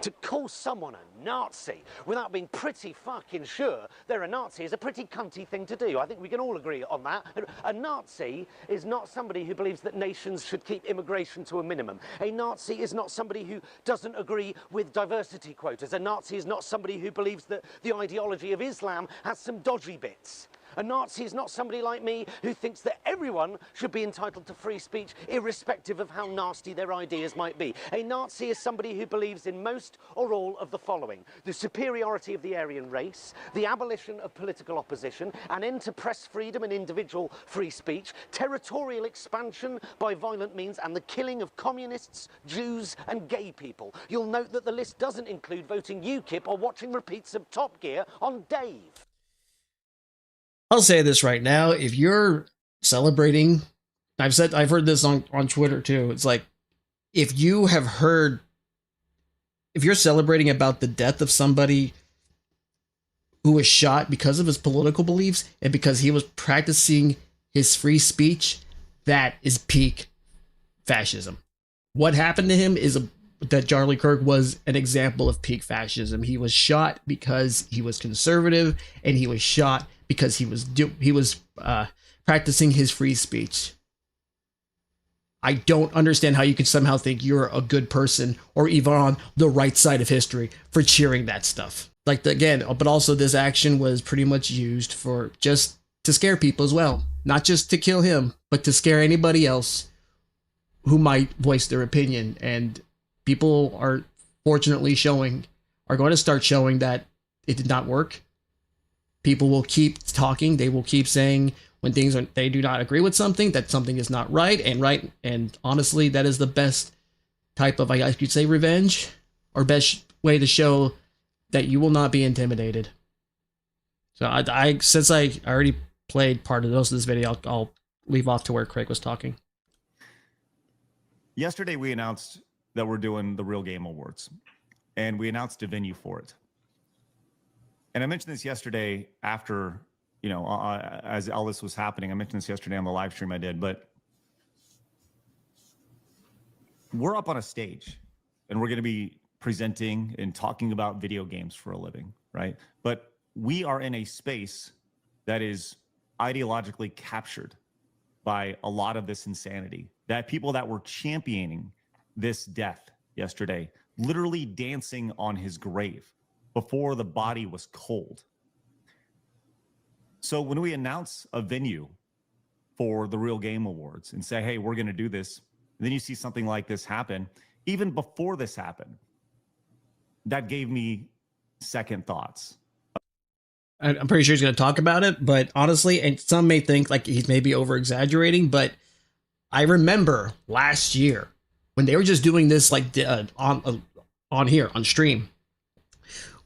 To call someone a Nazi without being pretty fucking sure they're a Nazi is a pretty cunty thing to do. I think we can all agree on that. A Nazi is not somebody who believes that nations should keep immigration to a minimum. A Nazi is not somebody who doesn't agree with diversity quotas. A Nazi is not somebody who believes that the ideology of Islam has some dodgy bits. A Nazi is not somebody like me who thinks that everyone should be entitled to free speech irrespective of how nasty their ideas might be. A Nazi is somebody who believes in most or all of the following: the superiority of the Aryan race, the abolition of political opposition, an end to press freedom and individual free speech, territorial expansion by violent means, and the killing of communists, Jews and gay people. You'll note that the list doesn't include voting UKIP or watching repeats of Top Gear on Dave. I'll say this right now. If you're celebrating, I've heard this on Twitter too. It's like, if you're celebrating about the death of somebody who was shot because of his political beliefs and because he was practicing his free speech, that is peak fascism. What happened to him is that Charlie Kirk was an example of peak fascism. He was shot because he was conservative, and he was shot because he was practicing his free speech. I don't understand how you can somehow think you're a good person or even on the right side of history for cheering that stuff. But also this action was pretty much used for just to scare people as well. Not just to kill him, but to scare anybody else who might voice their opinion. And people are fortunately are going to start showing that it did not work. People will keep talking. They will keep saying when they do not agree with something, that something is not right. And honestly, that is the best type of, I guess you'd say, revenge, or best way to show that you will not be intimidated. So since I already played part of most of this video, I'll leave off to where Craig was talking. Yesterday, we announced that we're doing the Real Game Awards, and we announced a venue for it. And I mentioned this yesterday after, as all this was happening. I mentioned this yesterday on the live stream I did, but we're up on a stage and we're going to be presenting and talking about video games for a living, right? But we are in a space that is ideologically captured by a lot of this insanity, that people that were championing this death yesterday, literally dancing on his grave before the body was cold. So when we announce a venue for the Real Game Awards and say, hey, we're going to do this, and then you see something like this happen, even before this happened, that gave me second thoughts. I'm pretty sure he's going to talk about it, but honestly, and some may think like he's maybe over exaggerating, but I remember last year when they were just doing this like on here on stream,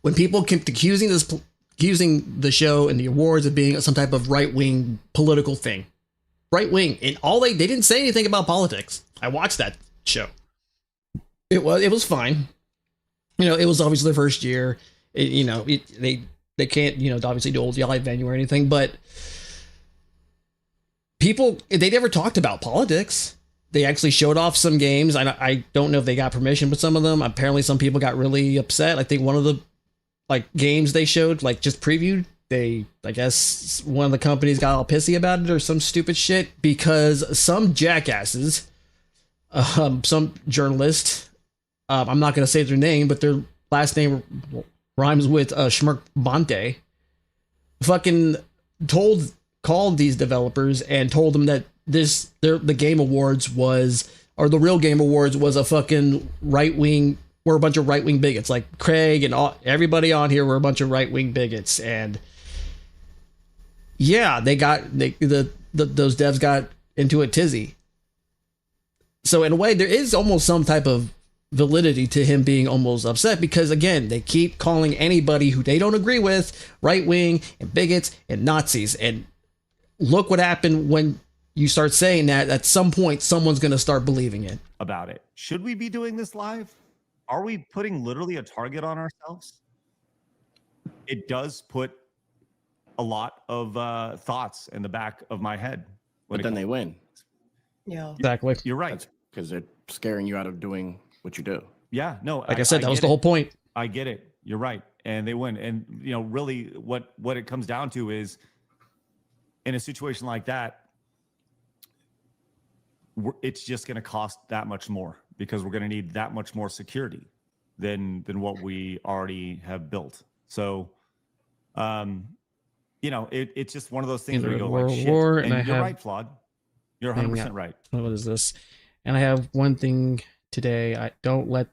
when people kept accusing the show and the awards of being some type of right-wing political thing. Right wing. And they didn't say anything about politics. I watched that show. It was fine. It was obviously the first year. They can't, obviously do old live venue or anything, but they never talked about politics. They actually showed off some games. I don't know if they got permission, but some of them, apparently some people got really upset. I think one of the games they showed, just previewed, I guess one of the companies got all pissy about it or some stupid shit because some jackasses, some journalist, I'm not going to say their name, but their last name rhymes with Schmirk Bonte, fucking called these developers and told them that the Game Awards the Real Game Awards was a fucking right-wing, we're a bunch of right-wing bigots. Like Craig and everybody on here were a bunch of right-wing bigots. And yeah, those devs got into a tizzy. So in a way, there is almost some type of validity to him being almost upset because, again, they keep calling anybody who they don't agree with right-wing and bigots and Nazis. And look what happened when you start saying that. At some point, someone's going to start believing it. About it. Should we be doing this live? Are we putting literally a target on ourselves? It does put a lot of thoughts in the back of my head. But then they win. Yeah. Exactly. You're right. Because they're scaring you out of doing what you do. Yeah, no, Like I said, that was get the it. whole point. I get it. You're right. And they win. And, really what it comes down to is in a situation like that, it's just going to cost that much more because we're going to need that much more security than what we already have built. So, it's just one of those things where you go like, shit. And you're right, Flawed. You're 100% right. What is this? And I have one thing today. I don't let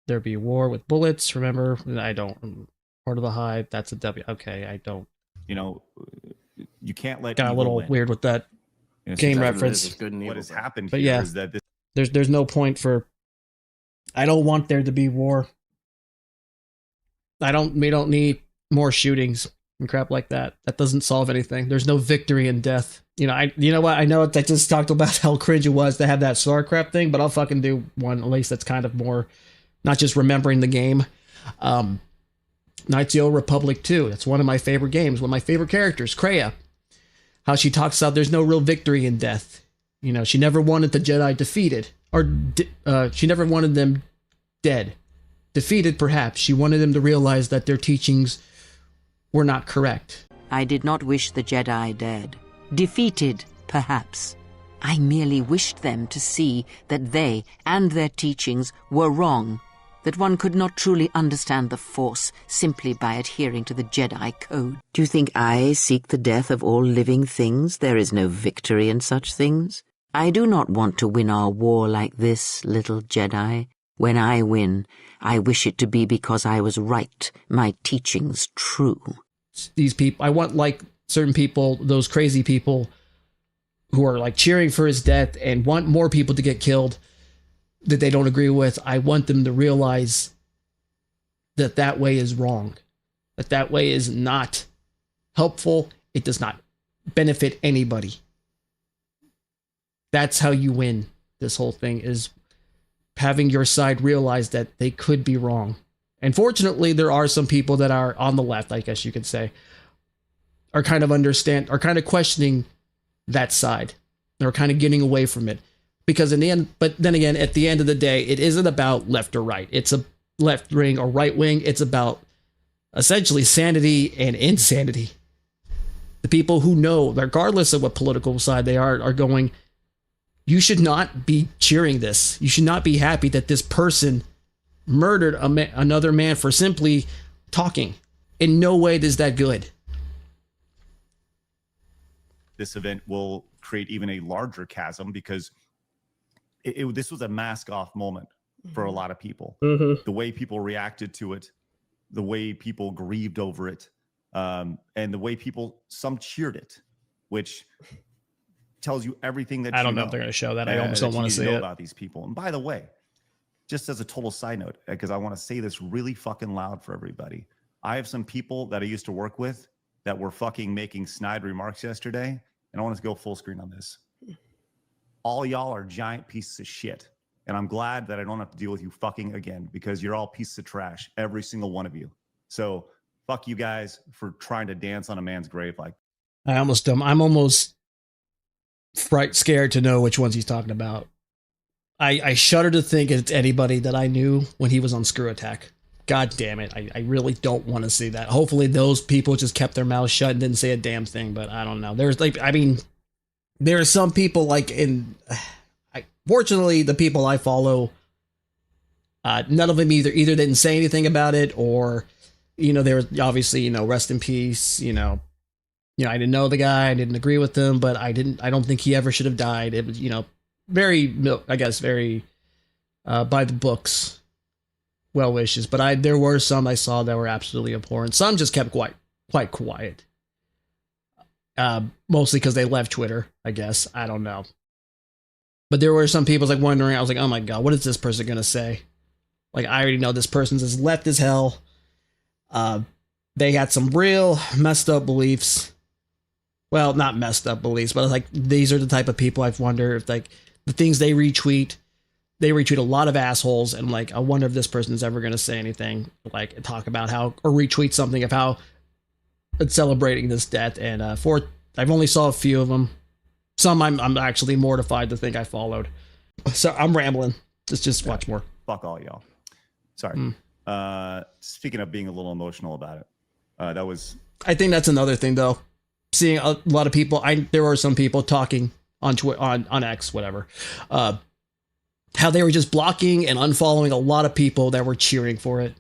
there be war with bullets. Remember, I don't. Part of the Hive. That's a W. Okay, I don't. You can't let. Got a little weird with that game reference. What has happened here is that there's no point for. I don't want there to be war. We don't need more shootings and crap like that. That doesn't solve anything. There's no victory in death. You know what? I know I just talked about how cringe it was to have that StarCraft thing, but I'll fucking do one at least that's kind of more, not just remembering the game. Knights of the Old Republic 2. That's one of my favorite games. One of my favorite characters, Kreia. How she talks about there's no real victory in death. She never wanted the Jedi defeated, or she never wanted them dead. Defeated, perhaps. She wanted them to realize that their teachings were not correct. I did not wish the Jedi dead. Defeated, perhaps. I merely wished them to see that they and their teachings were wrong, that one could not truly understand the Force simply by adhering to the Jedi code. Do you think I seek the death of all living things? There is no victory in such things. I do not want to win our war like this, little Jedi. When I win, I wish it to be because I was right, my teachings true. These people, I want like certain people, those crazy people who are like cheering for his death and want more people to get killed that they don't agree with. I want them to realize that that way is wrong, that way is not helpful. It does not benefit anybody. That's how you win this whole thing, is having your side realize that they could be wrong. And fortunately, there are some people that are on the left, I guess you could say, are kind of questioning that side. They're kind of getting away from it. Because in the end, but then again, at the end of the day, it isn't about left or right. It's a left wing or right wing. It's about essentially sanity and insanity. The people who know, regardless of what political side they are going, you should not be cheering this. You should not be happy that this person murdered another man for simply talking. In no way is that good. This event will create even a larger chasm because this was a mask-off moment for a lot of people. Mm-hmm. The way people reacted to it, the way people grieved over it, and the way some cheered it, which tells you everything that I don't know if they're going to show that. I almost don't want to see it about these people. And by the way, just as a total side note, because I want to say this really fucking loud for everybody, I have some people that I used to work with that were fucking making snide remarks yesterday, and I want to go full screen on this. All y'all are giant pieces of shit, and I'm glad that I don't have to deal with you fucking again, because you're all pieces of trash, every single one of you. So fuck you guys for trying to dance on a man's grave like that. I'm almost scared to know which ones he's talking about. I shudder to think it's anybody that I knew when he was on Screw Attack. God damn it. I really don't want to see that. Hopefully those people just kept their mouths shut and didn't say a damn thing, but I don't know. There are some people fortunately the people I follow, none of them either didn't say anything about it, or, they were obviously, rest in peace, I didn't know the guy, I didn't agree with him, but I don't think he ever should have died. It was, very by the books, well wishes. But there were some I saw that were absolutely abhorrent. Some just kept quite quiet. Mostly because they left Twitter, I guess. I don't know. But there were some people wondering, I was like, oh my God, what is this person going to say? I already know this person's as left as hell. They had some real messed up beliefs. Well, not messed up beliefs, but these are the type of people I've wondered if the things they retweet a lot of assholes, and I wonder if this person is ever going to say anything, talk about how, or retweet something of how it's celebrating this death. And I've only saw a few of them. Some I'm actually mortified to think I followed. So I'm rambling. Let's just watch more. Fuck all y'all. Sorry. Speaking of being a little emotional about it, that was. I think that's another thing, though. Seeing a lot of people, there were some people talking on on X, whatever, how they were just blocking and unfollowing a lot of people that were cheering for it.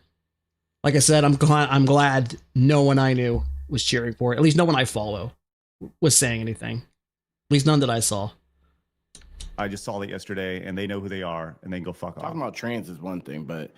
Like I said, I'm glad no one I knew was cheering for it. At least no one I follow was saying anything. At least none that I saw. I just saw that yesterday, and they know who they are, and they can go fuck off. Talking about trans is one thing, but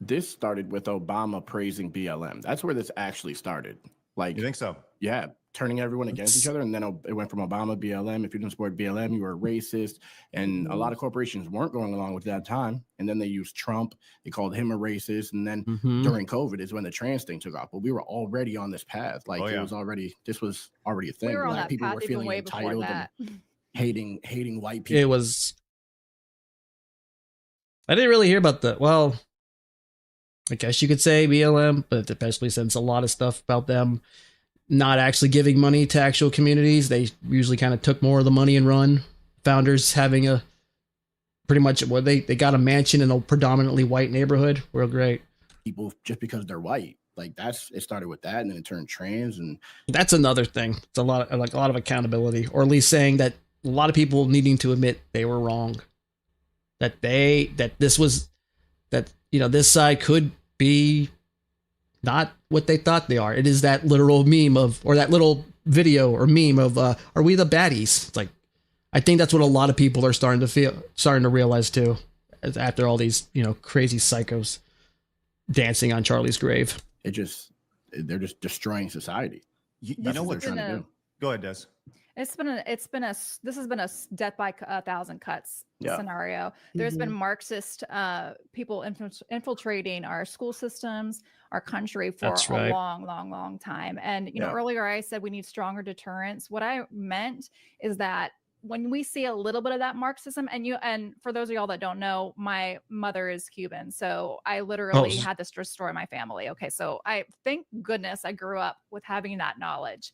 this started with Obama praising BLM. That's where this actually started. Like, You think so? yeah, turning everyone against each other, and then it went from Obama, BLM. If you didn't support BLM, you were a racist, and a lot of corporations weren't going along with that time. And then they used Trump. They called him a racist, and then during COVID is when the trans thing took off. But we were already on this path. Like this was already a thing. We were on Black that people path were even feeling way before entitled that. and hating white people. It was. I didn't really hear about the. Well, I guess you could say BLM, but especially since a lot of stuff about them not actually giving money to actual communities, they usually kind of took more of the money and run. Founders having a pretty much they got a mansion in a predominantly white neighborhood. Real great. People just because they're white. Like it started with that, and then it turned trans, and That's another thing. It's a lot of accountability, or at least saying that a lot of people needing to admit they were wrong. That this side could be not what they thought they are. It is that literal meme or that little video or meme of are we the baddies? It's like, I think that's what a lot of people are starting to realize too, after all these crazy psychos dancing on Charlie's grave. They're just destroying society. You know what? they're trying to do. Go ahead, Des. This has been a death by 1,000 cuts scenario. There's been Marxist people infiltrating our school systems, our country for a long time. And earlier I said we need stronger deterrence. What I meant is that when we see a little bit of that Marxism, and for those of y'all that don't know, my mother is Cuban, so I literally had to destroy my family. Okay, so I thank goodness I grew up with having that knowledge.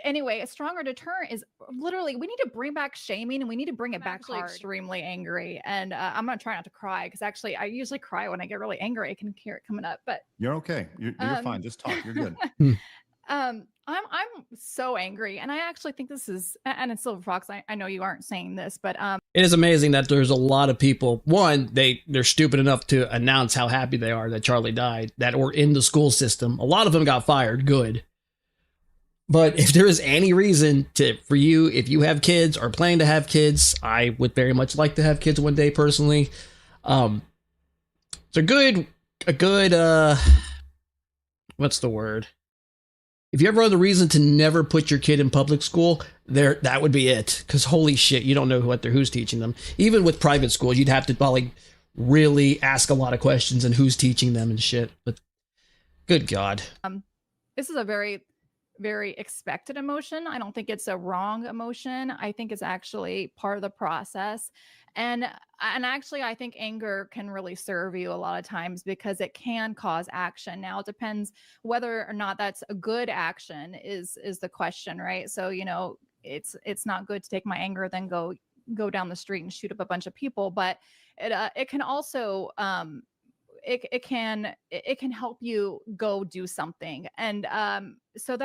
Anyway, a stronger deterrent is literally we need to bring back shaming, and we need to bring it back hard. Extremely angry, and I'm gonna try not to cry, because actually I usually cry when I get really angry. I can hear it coming up, but You're okay. You're fine. Just talk. You're good. I'm so angry, and I actually think this is, and it's Silver Fox, I know you aren't saying this, but it is amazing that there's a lot of people, one, they're stupid enough to announce how happy they are that Charlie died, that were in the school system. A lot of them got fired, good. But if there is any reason for you, if you have kids or planning to have kids, I would very much like to have kids one day personally. It's a good what's the word? If you ever had the reason to never put your kid in public school, that would be it. Because holy shit, you don't know who's teaching them. Even with private schools, you'd have to probably really ask a lot of questions and who's teaching them and shit. But good God. This is a very, very expected emotion. I don't think it's a wrong emotion. I think it's actually part of the process. And actually, I think anger can really serve you a lot of times, because it can cause action. Now, it depends whether or not that's a good action is the question, right? So, it's not good to take my anger, then go down the street and shoot up a bunch of people. But it can also it can help you go do something. And so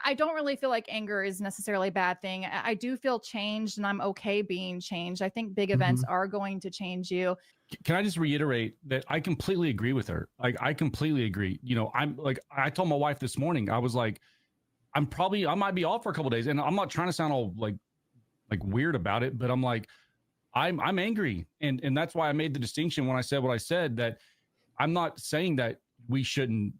I don't really feel like anger is necessarily a bad thing. I do feel changed, and I'm okay being changed. I think big events are going to change you. Can I just reiterate that I completely agree with her? Like, I completely agree. I told my wife this morning, I was like, I might be off for a couple of days, and I'm not trying to sound all like weird about it, but I'm like, I'm angry. And that's why I made the distinction when I said what I said, that I'm not saying that we shouldn't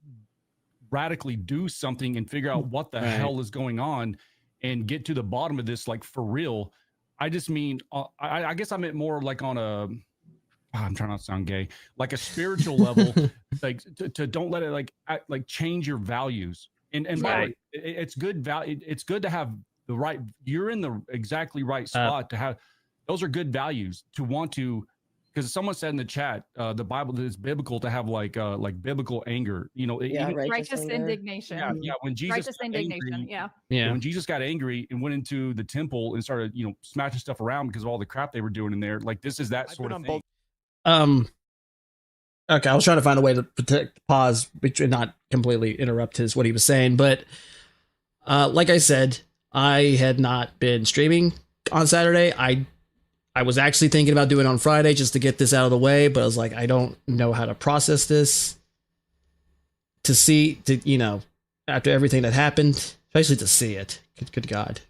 radically do something and figure out what the hell is going on and get to the bottom of this, like, for real. I just mean, I guess I meant more like on I'm trying not to sound gay, like a spiritual level, like to don't let it like change your values. And by the way, it's good value. It's good to have the right, you're in the exactly right spot to have, those are good values to want to because someone said in the chat, the Bible is biblical to have like biblical anger. You know, Yeah, even, righteous anger. indignation. yeah. When Jesus Righteous got indignation. angry, Yeah. Yeah. when Jesus got angry and went into the temple and started, smashing stuff around because of all the crap they were doing in there, like this is that sort of thing. Okay, I was trying to find a way to pause, and not completely interrupt what he was saying, but like I said, I had not been streaming on Saturday. I was actually thinking about doing it on Friday just to get this out of the way, but I was like, I don't know how to process this. After everything that happened, especially to see it. Good God.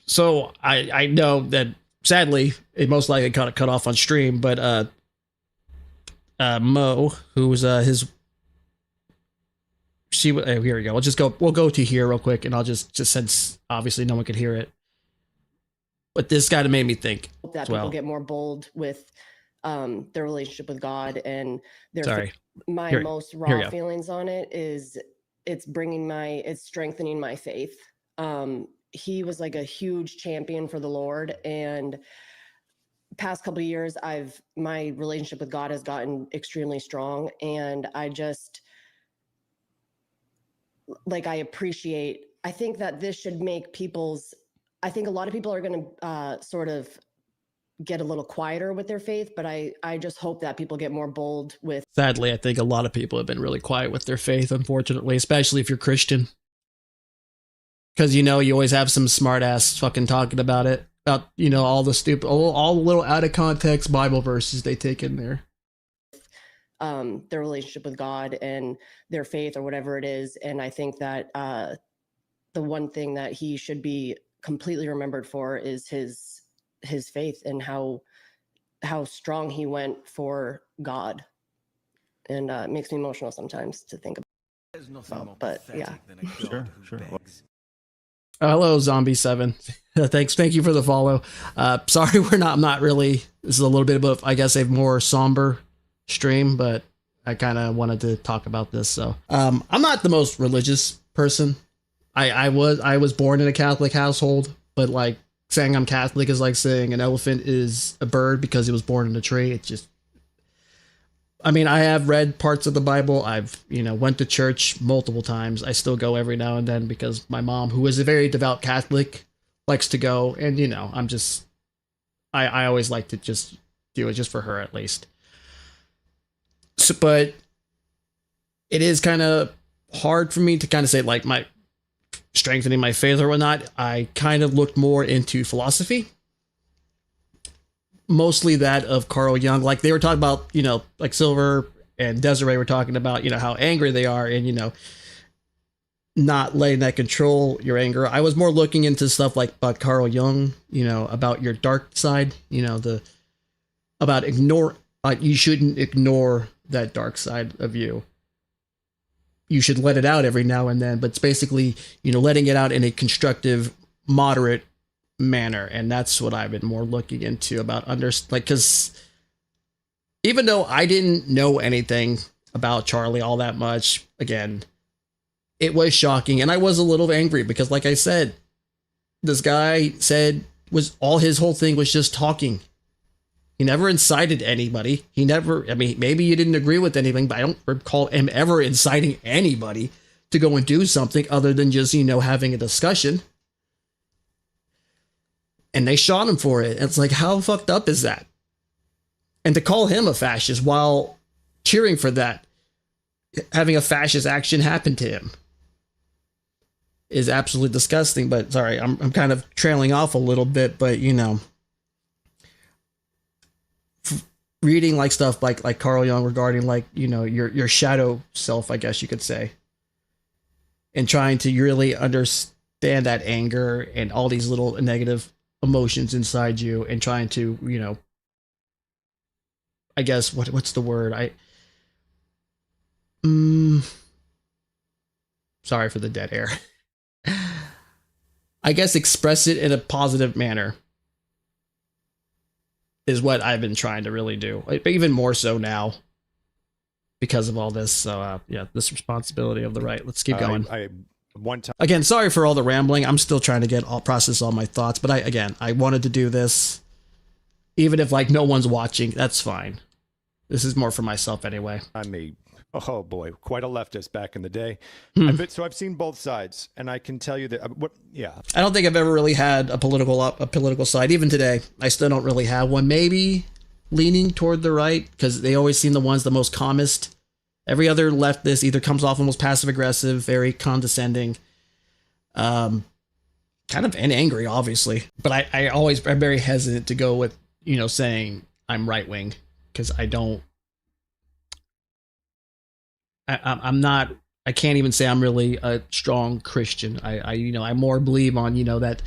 So I know that sadly it most likely got cut off on stream, but Mo, who was here we go. We'll go to here real quick, and I'll just since obviously no one could hear it. But this kind of made me think That people get more bold with their relationship with God and their Sorry. My most raw feelings on it is it's strengthening my faith. He was like a huge champion for the Lord, and past couple of years my relationship with God has gotten extremely strong, and I just I think that this should make I think a lot of people are going to sort of get a little quieter with their faith, but I just hope that people get more bold with. Sadly, I think a lot of people have been really quiet with their faith, unfortunately, especially if you're Christian. Because, you always have some smart ass fucking talking about it. About, all the stupid, all the little out of context Bible verses they take in there. Their relationship with God and their faith or whatever it is. And I think that the one thing that he should be completely remembered for is his faith and how strong he went for God. And it makes me emotional sometimes to think about. But yeah. Sure. Hello, Zombie7. Thank you for the follow. Sorry, I'm not really, this is a little bit of, I guess, a more somber stream, but I kind of wanted to talk about this. So, I'm not the most religious person. I was born in a Catholic household, but like saying I'm Catholic is like saying an elephant is a bird because it was born in a tree. It's just, I mean, I have read parts of the Bible. I've, went to church multiple times. I still go every now and then because my mom, who is a very devout Catholic, likes to go. And, I always like to just do it just for her at least. So, but it is kind of hard for me to kind of say like my strengthening my faith or whatnot. I kind of looked more into philosophy. Mostly that of Carl Jung. Like they were talking about, like Silver and Desiree were talking about, how angry they are and, not letting that control your anger. I was more looking into stuff like about Carl Jung, about your dark side, you shouldn't ignore that dark side of you. You should let it out every now and then, but it's basically, letting it out in a constructive, moderate manner. And that's what I've been more looking into about because even though I didn't know anything about Charlie all that much, again, it was shocking. And I was a little angry because like I said, this guy his whole thing was just talking. He never incited anybody. Maybe you didn't agree with anything, but I don't recall him ever inciting anybody to go and do something other than just, having a discussion. And they shot him for it. And it's like, how fucked up is that? And to call him a fascist while cheering for that, having a fascist action happen to him, is absolutely disgusting. But sorry, I'm kind of trailing off a little bit, but reading like stuff like Carl Jung regarding like, your shadow self, I guess you could say, and trying to really understand that anger and all these little negative emotions inside you and trying to, I guess what's the word? Sorry for the dead air. I guess express it in a positive manner is what I've been trying to really do. Even more so now because of all this. So yeah, this responsibility of the right. Let's keep going. one time. Again, sorry for all the rambling. I'm still trying to process all my thoughts, but I wanted to do this. Even if like no one's watching, that's fine. This is more for myself anyway. Oh boy, quite a leftist back in the day. So I've seen both sides, and I can tell you that. I don't think I've ever really had a political side. Even today, I still don't really have one. Maybe leaning toward the right, because they always seem the ones the most calmest. Every other leftist either comes off almost passive aggressive, very condescending, kind of and angry, obviously. But I'm very hesitant to go with saying I'm right wing, because I'm not. I can't even say I'm really a strong Christian. I more believe on that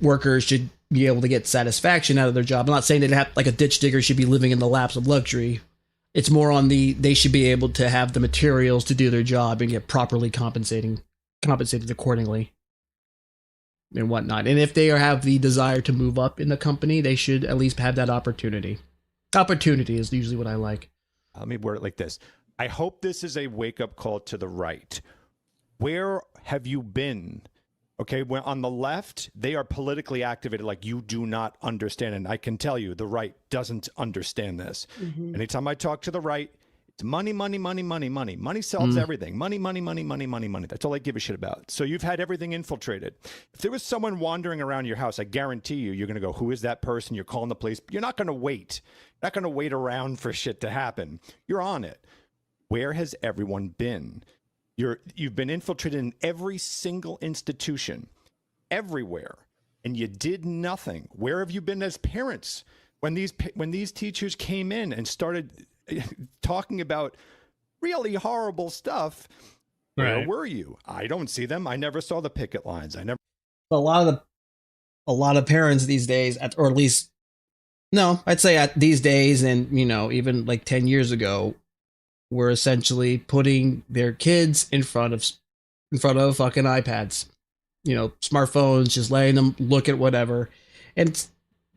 workers should be able to get satisfaction out of their job. I'm not saying that like a ditch digger should be living in the laps of luxury. It's more on they should be able to have the materials to do their job and get properly compensated accordingly and whatnot. And if they have the desire to move up in the company, they should at least have that opportunity. Opportunity is usually what I like. Let me word it like this. I hope this is a wake-up call to the right. Where have you been? Okay, when on the left, they are politically activated like you do not understand. And I can tell you, the right doesn't understand this. Mm-hmm. Anytime I talk to the right, it's money, money, money, money, money. Money sells everything. Money, money, money, money, money, money. That's all I give a shit about. So you've had everything infiltrated. If there was someone wandering around your house, I guarantee you're going to go, who is that person? You're calling the police. You're not going to wait. You're not going to wait around for shit to happen. You're on it. Where has everyone been? You've been infiltrated in every single institution, everywhere, and you did nothing. Where have you been as parents when these teachers came in and started talking about really horrible stuff? Where were you? I don't see them. I never saw the picket lines. A lot of parents these days, or at least I'd say at these days, and even like 10 years ago, were essentially putting their kids in front of fucking iPads, smartphones, just letting them look at whatever. And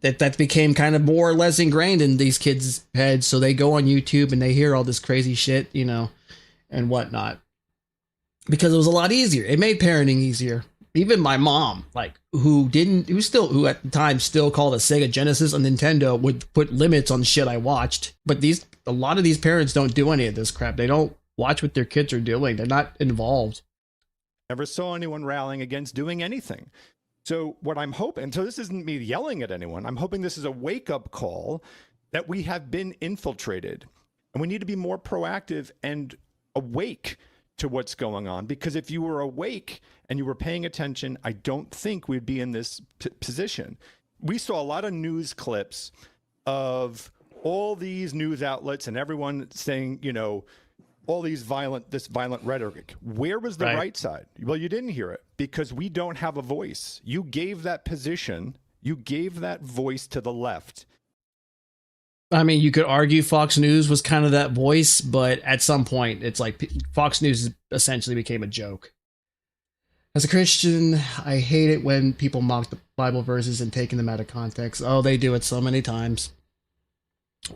that became kind of more or less ingrained in these kids' heads. So they go on YouTube and they hear all this crazy shit, and whatnot, because it was a lot easier. It made parenting easier. Even my mom, who at the time still called a Sega Genesis a Nintendo, would put limits on shit I watched. But a lot of these parents don't do any of this crap. They don't watch what their kids are doing. They're not involved. Never saw anyone rallying against doing anything. So what I'm hoping, so this isn't me yelling at anyone, I'm hoping this is a wake-up call that we have been infiltrated. And we need to be more proactive and awake to what's going on, because if you were awake and you were paying attention, I don't think we'd be in this position. We saw a lot of news clips of all these news outlets and everyone saying, all these violent rhetoric. Where was the right side? Well, you didn't hear it because we don't have a voice. You gave that position, you gave that voice to the left. I mean, you could argue Fox News was kind of that voice, but at some point, it's like Fox News essentially became a joke. As a Christian, I hate it when people mock the Bible verses and taking them out of context. Oh, they do it so many times.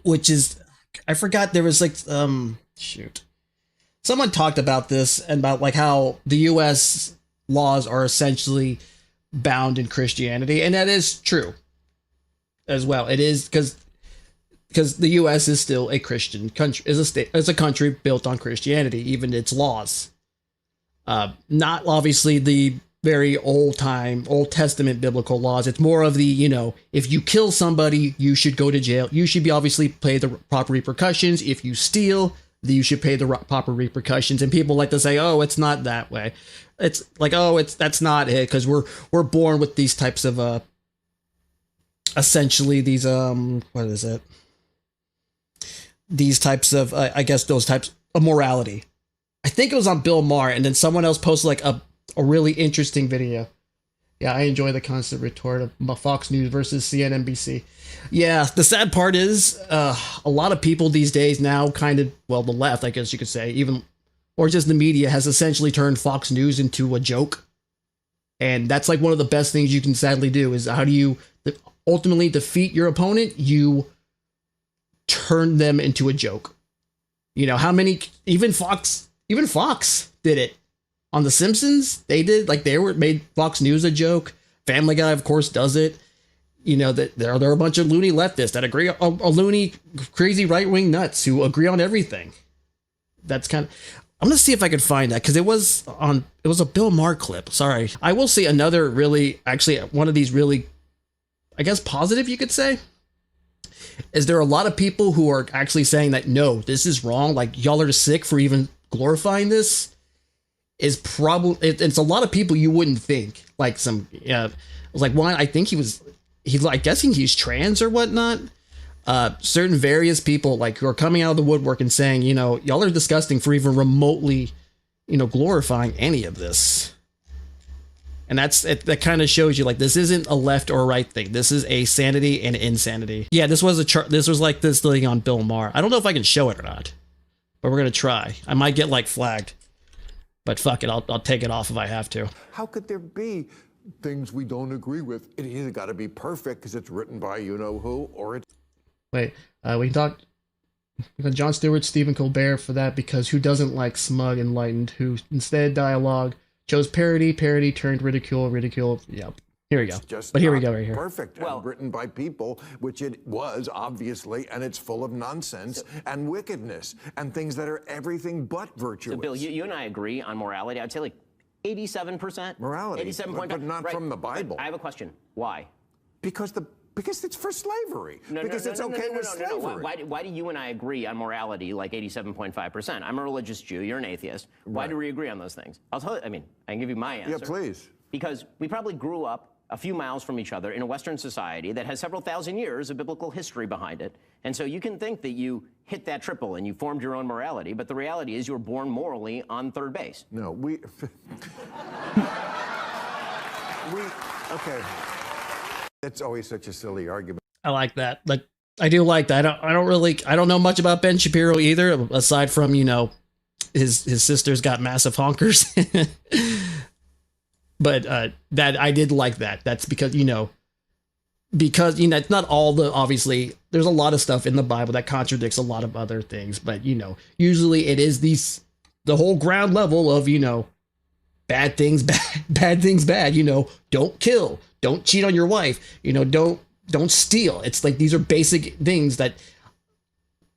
Which is, I forgot there was someone talked about this and about how the U.S. laws are essentially bound in Christianity, and that is true as well. It is because the U.S. is still a Christian country, is a country built on Christianity, even its laws. Not obviously the very Old Testament biblical laws. It's more of the, if you kill somebody, you should go to jail. You should be obviously pay the proper repercussions. If you steal, you should pay the proper repercussions. And people like to say, oh, it's not that way. It's like, oh, that's not it, because we're born with these types of essentially these what is it? These types of those types of morality. I think it was on Bill Maher, and then someone else posted a really interesting video. Yeah, I enjoy the constant retort of Fox News versus CNBC. Yeah, the sad part is a lot of people these days now the left, I guess you could say, or just the media has essentially turned Fox News into a joke. And that's one of the best things you can sadly do is how do you ultimately defeat your opponent? You turn them into a joke. How many, even Fox did it On The Simpsons, they did, like, made Fox News a joke. Family Guy, of course, does it. You know, that there are a bunch of loony leftists that agree, a loony, crazy right-wing nuts who agree on everything. That's kind of, I'm going to see if I can find that, because it was a Bill Maher clip. Sorry. I will say another really, actually, one of these really, I guess, positive, you could say, is there are a lot of people who are actually saying that, no, this is wrong. Like, y'all are sick for even glorifying this. Is probably, it's a lot of people you wouldn't think. Like like one, I think he's like, guessing he's trans or whatnot. Certain various people like who are coming out of the woodwork and saying, you know, y'all are disgusting for even remotely, you know, glorifying any of this. And that kind of shows you, like, this isn't a left or right thing. This is a sanity and insanity. Yeah, this was this was like this thing on Bill Maher. I don't know if I can show it or not, but we're gonna try. I might get like flagged, but fuck it, I'll take it off if I have to. How could there be things we don't agree with? It either got to be perfect because it's written by you know who, or it's. Wait, we got Jon Stewart, Stephen Colbert for that, because who doesn't like smug enlightened who instead dialogue chose parody turned ridicule. Yep. Here we go. But here we go right here. Perfect and written by people, which it was obviously, and it's full of nonsense and wickedness and things that are everything but virtuous. So Bill, you and I agree on morality. I'd say like 87%. Morality, 87.5. but not from the Bible. I have a question. Why? Because it's for slavery. Because it's okay with slavery. Why do you and I agree on morality like 87.5%? I'm a religious Jew. You're an atheist. Why do we agree on those things? I'll tell you. I mean, I can give you my answer. Yeah, please. Because we probably grew up a few miles from each other in a Western society that has several thousand years of biblical history behind it. And so you can think that you hit that triple and you formed your own morality, but the reality is you were born morally on third base. No, okay. That's always such a silly argument. I like that. Like, I do like that. I don't know much about Ben Shapiro either, aside from, you know, his sister's got massive honkers. But that I did like that. That's because you know, it's not all the, obviously there's a lot of stuff in the Bible that contradicts a lot of other things, but you know, usually it is the whole ground level of, you know, bad things bad, you know, don't kill, don't cheat on your wife, you know, don't steal. It's like these are basic things that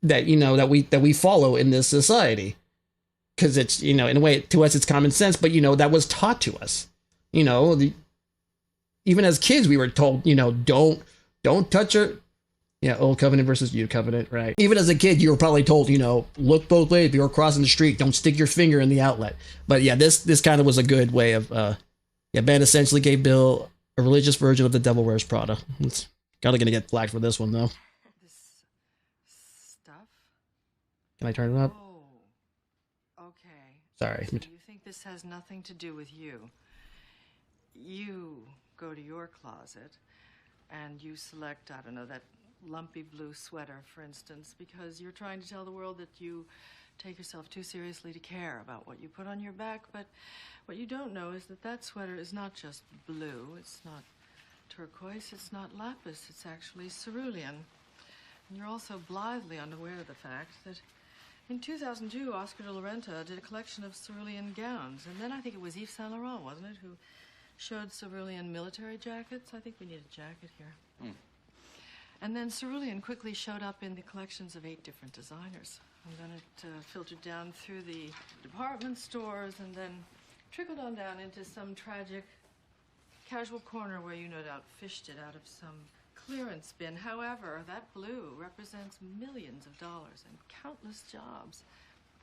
you know that we follow in this society, because it's, you know, in a way to us it's common sense, but you know, that was taught to us. You know, even as kids, we were told, you know, don't touch her. Yeah, old covenant versus new covenant, right? Even as a kid, you were probably told, you know, look both ways. If you're crossing the street, don't stick your finger in the outlet. But yeah, this kind of was a good way of, Ben essentially gave Bill a religious version of The Devil Wears Prada. It's probably gonna get flagged for this one though. This stuff? Can I turn it up? Oh, okay. Sorry. So you think this has nothing to do with you? You go to your closet and you select, I don't know, that lumpy blue sweater, for instance, because you're trying to tell the world that you take yourself too seriously to care about what you put on your back. But what you don't know is that sweater is not just blue, it's not turquoise, it's not lapis, it's actually cerulean. And you're also blithely unaware of the fact that in 2002, Oscar de la Renta did a collection of cerulean gowns, and then I think it was Yves Saint Laurent, wasn't it, who showed cerulean military jackets. I think we need a jacket here. And then cerulean quickly showed up in the collections of 8 different designers. And then it filtered down through the department stores and then trickled on down into some tragic casual corner where you no doubt fished it out of some clearance bin. However, that blue represents millions of dollars and countless jobs.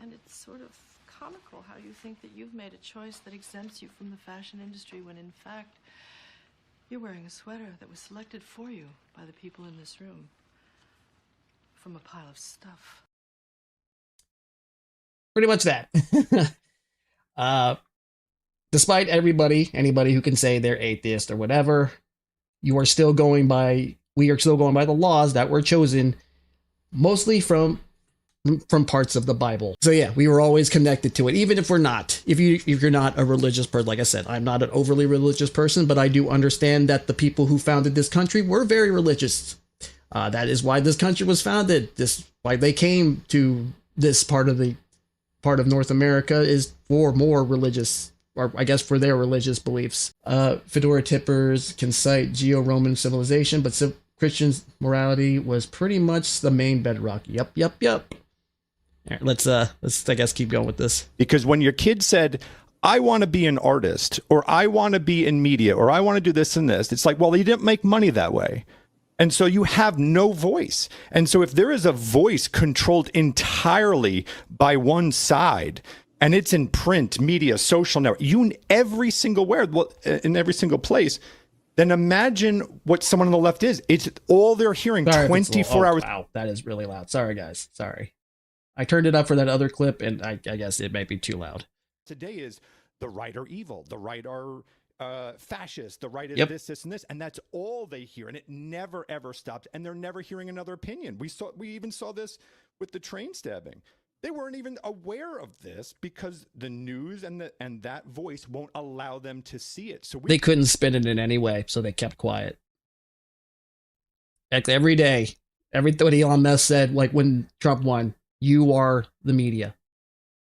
And it's sort of comical how you think that you've made a choice that exempts you from the fashion industry when in fact you're wearing a sweater that was selected for you by the people in this room from a pile of stuff. Pretty much that. Despite anybody who can say they're atheist or whatever, we are still going by the laws that were chosen mostly from parts of the Bible. So yeah, we were always connected to it, even if we're not. If you're not a religious person, like I said, I'm not an overly religious person, but I do understand that the people who founded this country were very religious. That is why this country was founded. Why they came to this part of North America is for more religious or I guess for their religious beliefs. Fedora tippers can cite Geo-Roman civilization, but Christian morality was pretty much the main bedrock. Yep. All right, let's I guess keep going with this. Because when your kid said, I want to be an artist, or I want to be in media, or I want to do this and this, it's like, well, you didn't make money that way. And so you have no voice. And so if there is a voice controlled entirely by one side, and it's in print, media, social network, every single in every single place, then imagine what someone on the left is. It's all they're hearing 24 hours. Wow, that is really loud. Sorry, guys. Sorry. I turned it up for that other clip, and I guess it might be too loud. Today is the right are evil, the right are fascist, the right is this, and this. And that's all they hear. And it never, ever stopped. And they're never hearing another opinion. We even saw this with the train stabbing. They weren't even aware of this because the news and that voice won't allow them to see it. So they couldn't spin it in any way, so they kept quiet. Like every day, everybody Elon Musk said, like when Trump won, you are the media.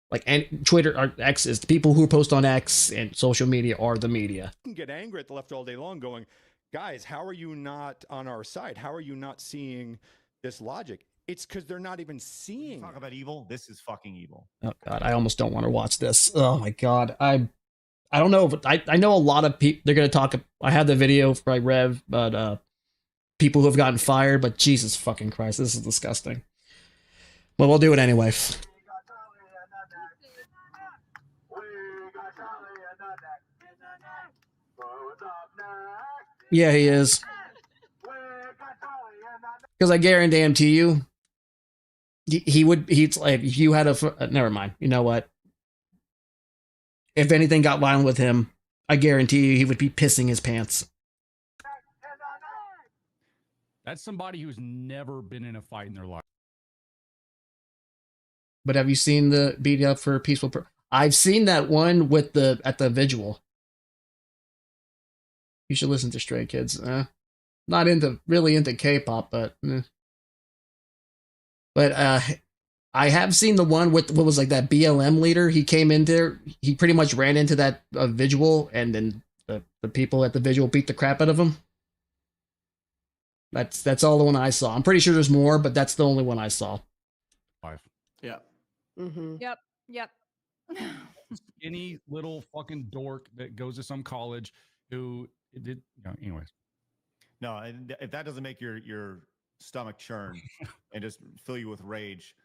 Like, and Twitter or X is the people who post on X and social media are the media. You can get angry at the left all day long going, guys, how are you not on our side? How are you not seeing this logic? It's because they're not even seeing. Talk about evil. This is fucking evil. Oh God, I almost don't want to watch this. Oh my God, I don't know, but I know a lot of people. They're gonna talk. I had the video by Rev, but people who have gotten fired. But Jesus fucking Christ, this is disgusting. But we'll do it anyway. Yeah, he is. Because I guarantee you, he's like, if you had never mind. You know what? If anything got violent with him, I guarantee you he would be pissing his pants. That's somebody who's never been in a fight in their life. But have you seen the beat up for peaceful? I've seen that one with at the vigil. You should listen to Stray Kids. Not really into K-pop, but I have seen the one with what was like that BLM leader. He came in there. He pretty much ran into that vigil, and then the people at the vigil beat the crap out of him. That's all the one I saw. I'm pretty sure there's more, but that's the only one I saw. 5. Yeah. Mm-hmm. Yep. Any little fucking dork that goes to some college who did, anyways. No, and if that doesn't make your stomach churn and just fill you with rage,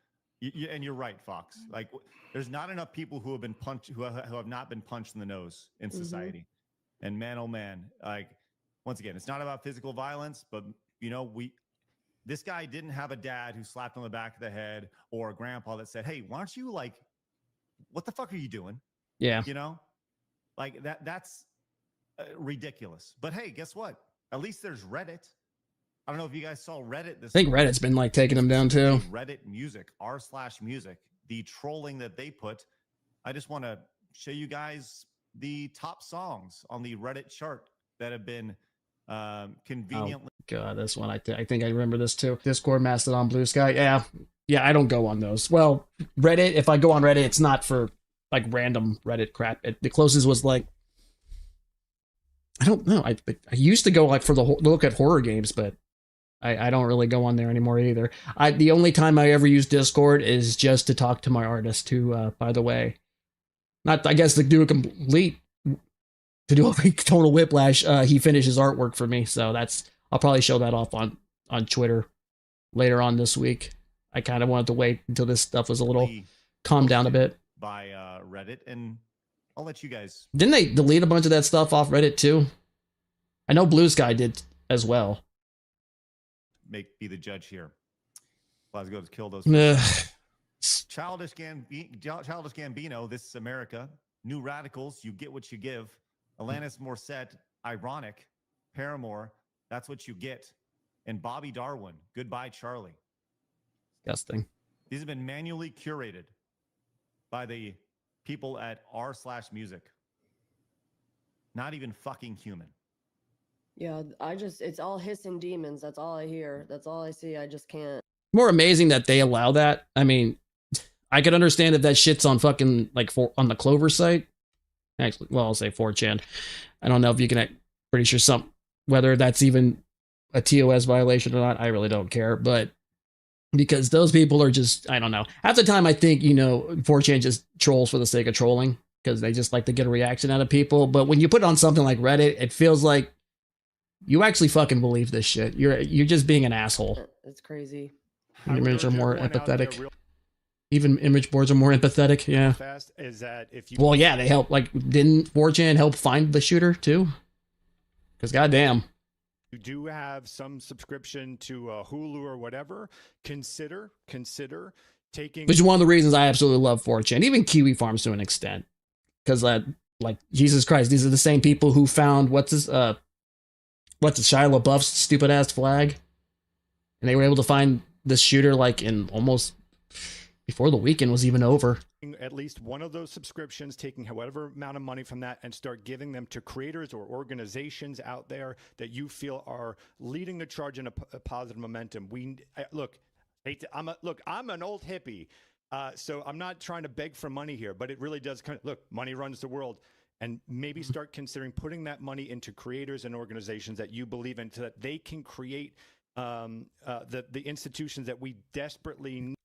and you're right, Fox. Like, there's not enough people who have been punched, who have not been punched in the nose in society. And man, oh man, like, once again, it's not about physical violence, but this guy didn't have a dad who slapped on the back of the head or a grandpa that said, "Hey, why don't you what the fuck are you doing?" Yeah, like that's ridiculous. But hey, guess what? At least there's Reddit. I don't know if you guys saw Reddit. I think Reddit's been taking them down too. Reddit music, r/music, the trolling that they put. I just want to show you guys the top songs on the Reddit chart that have been conveniently. Oh, God, this one I think I remember this too. Discord, Mastodon, Blue Sky. Yeah, I don't go on those. Well, Reddit. If I go on Reddit, it's not for like random Reddit crap. The closest was like, I don't know. I used to go for the look at horror games, but I don't really go on there anymore either. The only time I ever use Discord is just to talk to my artist who, by the way, I guess to do a total whiplash. He finishes artwork for me, so I'll probably show that off on Twitter later on this week. I kind of wanted to wait until this stuff was a little calmed down a bit. By Reddit, and I'll let you guys. Didn't they delete a bunch of that stuff off Reddit too? I know Blue Sky did as well. Be the judge here. Glasgow to kill those. Childish Gambino. This is America. New Radicals. You get what you give. Alanis Morissette. Ironic. Paramore. That's what you get. And Bobby Darwin. Goodbye, Charlie. Disgusting. These have been manually curated by the people at r/music. Not even fucking human. Yeah, it's all hissing demons. That's all I hear. That's all I see. I just can't. More amazing that they allow that. I mean, I could understand if that shit's on fucking on the Clover site, Actually, well, I'll say 4chan. I don't know if you can. Pretty sure whether that's even a TOS violation or not. I really don't care, but because those people are just, I don't know. Half the time, I think 4chan just trolls for the sake of trolling because they just like to get a reaction out of people. But when you put on something like Reddit, it feels like you actually fucking believe this shit. You're just being an asshole. It's crazy. Images are more empathetic. Even image boards are more empathetic. Yeah. Fast is that if you well, yeah, they help. Like, didn't 4chan help find the shooter too? Because goddamn. You do have some subscription to Hulu or whatever. Consider taking. Which is one of the reasons I absolutely love 4chan, even Kiwi Farms to an extent, because like Jesus Christ, these are the same people who found what's Shia LaBeouf's stupid ass flag, and they were able to find this shooter like in almost before the weekend was even over. At least one of those subscriptions, taking however amount of money from that and start giving them to creators or organizations out there that you feel are leading the charge in a positive momentum. I'm an old hippie, so I'm not trying to beg for money here, but it really does money runs the world. And maybe start considering putting that money into creators and organizations that you believe in so that they can create the institutions that we desperately need.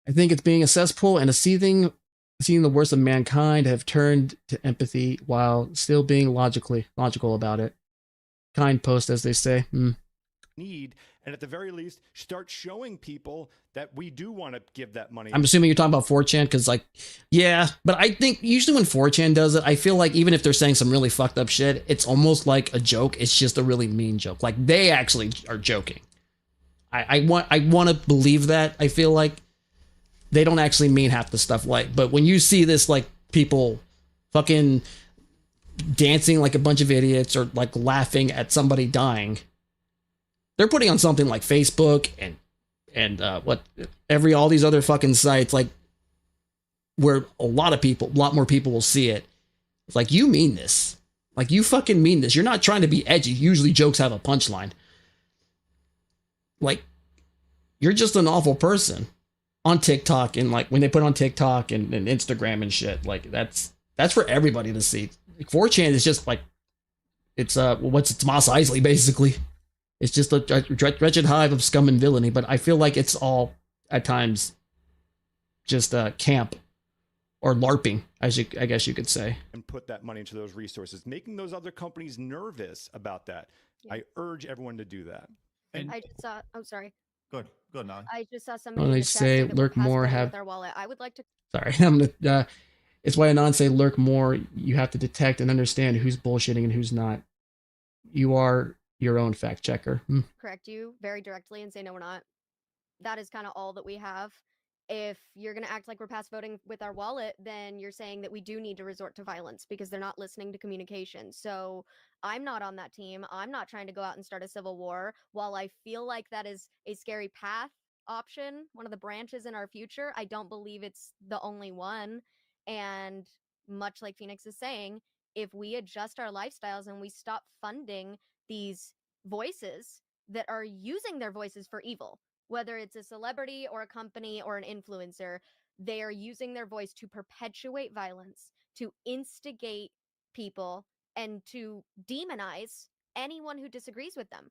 I think it's being a cesspool and seeing the worst of mankind have turned to empathy while still being logical about it. Kind post, as they say. Need, and at the very least, start showing people that we do want to give that money. I'm assuming you're talking about 4chan because, like, yeah, but I think usually when 4chan does it, I feel like even if they're saying some really fucked up shit, it's almost like a joke. It's just a really mean joke. Like, they actually are joking. I want to believe that. I feel like they don't actually mean half the stuff. But when you see this, like, people fucking dancing like a bunch of idiots or like laughing at somebody dying, they're putting on something like Facebook and all these other fucking sites, like, where a lot more people will see it. It's like, you mean this. Like, you fucking mean this. You're not trying to be edgy. Usually jokes have a punchline. Like, you're just an awful person on TikTok, and like when they put on TikTok and Instagram and shit, like that's for everybody to see. Like, 4chan is just like, it's Mos Eisley basically. It's just a wretched hive of scum and villainy, but I feel like it's all at times just camp or LARPing, I guess you could say. And put that money into those resources, making those other companies nervous about that. Yeah. I urge everyone to do that. And I just saw. Oh, sorry. Good, Nani. I just saw somebody. When they say lurk more, have their wallet. I would like to. Sorry, I'm gonna. It's why Anon say lurk more. You have to detect and understand who's bullshitting and who's not. You are your own fact checker. Correct you very directly and say no, we're not. That is kind of all that we have. If you're going to act like we're past voting with our wallet, then you're saying that we do need to resort to violence because they're not listening to communication. So I'm not on that team. I'm not trying to go out and start a civil war. While I feel like that is a scary path option, one of the branches in our future, I don't believe it's the only one. And much like Phoenix is saying, if we adjust our lifestyles and we stop funding these voices that are using their voices for evil, whether it's a celebrity or a company or an influencer, they are using their voice to perpetuate violence, to instigate people, and to demonize anyone who disagrees with them.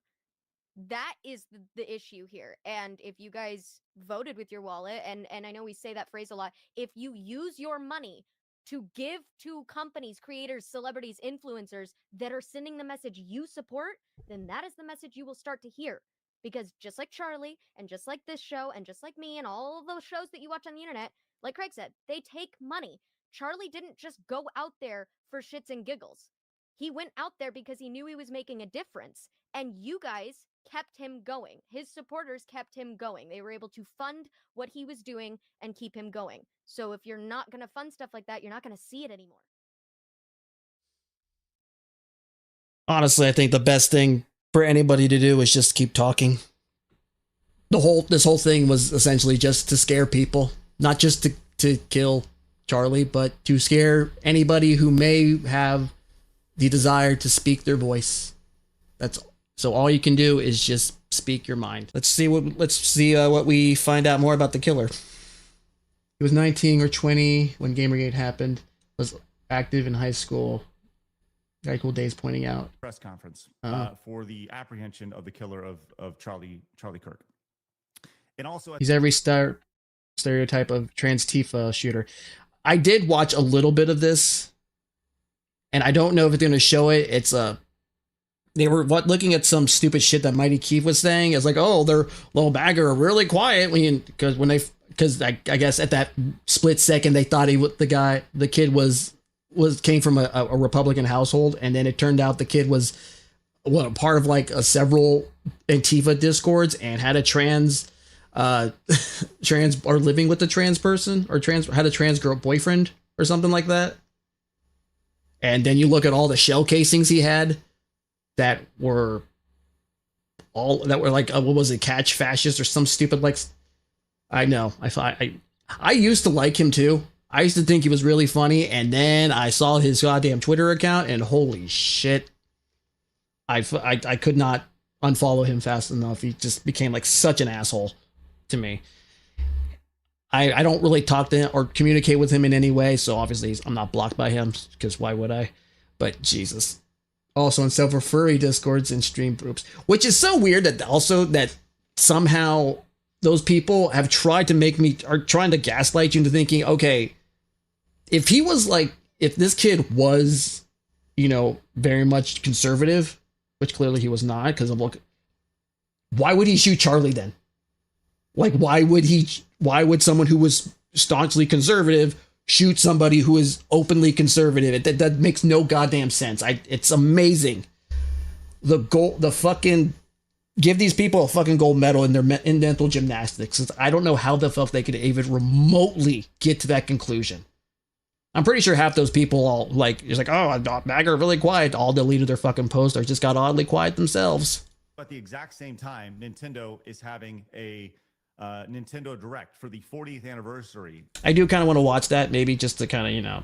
That is the issue here. And if you guys voted with your wallet, and I know we say that phrase a lot, if you use your money to give to companies, creators, celebrities, influencers that are sending the message you support, then that is the message you will start to hear. Because just like Charlie, and just like this show, and just like me, and all of those shows that you watch on the internet, like Craig said, they take money. Charlie didn't just go out there for shits and giggles. He went out there because he knew he was making a difference. And you guys kept him going. His supporters kept him going. They were able to fund what he was doing and keep him going. So if you're not going to fund stuff like that, you're not going to see it anymore. Honestly, I think the best thing for anybody to do is just keep talking. This whole thing was essentially just to scare people, not just to kill Charlie, but to scare anybody who may have the desire to speak their voice. So all you can do is just speak your mind. Let's see what we find out more about the killer. He was 19 or 20 when Gamergate happened. Was active in high school. Guy Cool Days pointing out. Press conference Uh-huh. for the apprehension of the killer of Charlie Kirk. And also, He's every stereotype of trans Tifa shooter. I did watch a little bit of this, and I don't know if it's going to show it. It's they were looking at some stupid shit that Mighty Keith was saying. It's like, oh, they're little bagger are really quiet because I guess at that split second they thought the kid came from a Republican household, and then it turned out the kid was part of like several Antifa discords and had a trans or living with a trans person or had a trans girl boyfriend or something like that. And then you look at all the shell casings he had that were like what was it, catch fascist or some stupid like. I know I used to like him too. I used to think he was really funny, and then I saw his goddamn Twitter account, and holy shit, I could not unfollow him fast enough. He just became like such an asshole to me. I don't really talk to him or communicate with him in any way, so obviously I'm not blocked by him, because why would I? But Jesus. Also in several furry discords and stream groups, which is so weird that somehow those people have tried to are trying to gaslight you into thinking, okay, if this kid was, very much conservative, which clearly he was not, because why would he shoot Charlie then? Like, why would someone who was staunchly conservative shoot somebody who is openly conservative? That makes no goddamn sense. It's amazing. Give these people a fucking gold medal in their mental gymnastics. I don't know how the fuck they could even remotely get to that conclusion. I'm pretty sure half those people all MAGA are really quiet, all deleted their fucking post or just got oddly quiet themselves. But at the exact same time, Nintendo is having a Nintendo Direct for the 40th anniversary. I do kind of want to watch that, maybe just to kind of,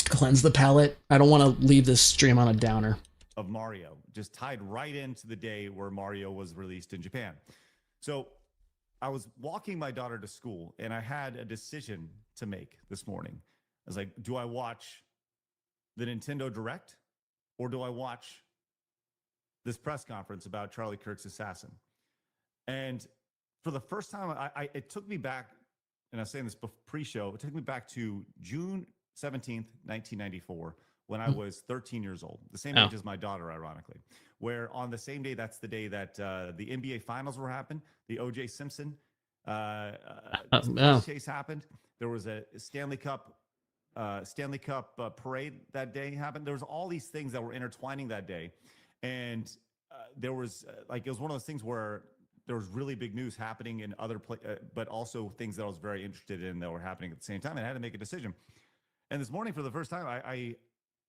cleanse the palate. I don't want to leave this stream on a downer. Of Mario, just tied right into the day where Mario was released in Japan. So I was walking my daughter to school, and I had a decision to make this morning. I was like, do I watch the Nintendo Direct, or do I watch this press conference about Charlie Kirk's assassin? And for the first time, it took me back, and I was saying this pre-show, it took me back to June 17th, 1994, when I was 13 years old, the same age as my daughter, ironically, where on the same day, that's the day that the NBA Finals were happening, the O.J. Simpson chase happened. There was a Stanley Cup parade that day happened. There was all these things that were intertwining that day, and there was it was one of those things where there was really big news happening in other but also things that I was very interested in that were happening at the same time, and I had to make a decision. And this morning, for the first time,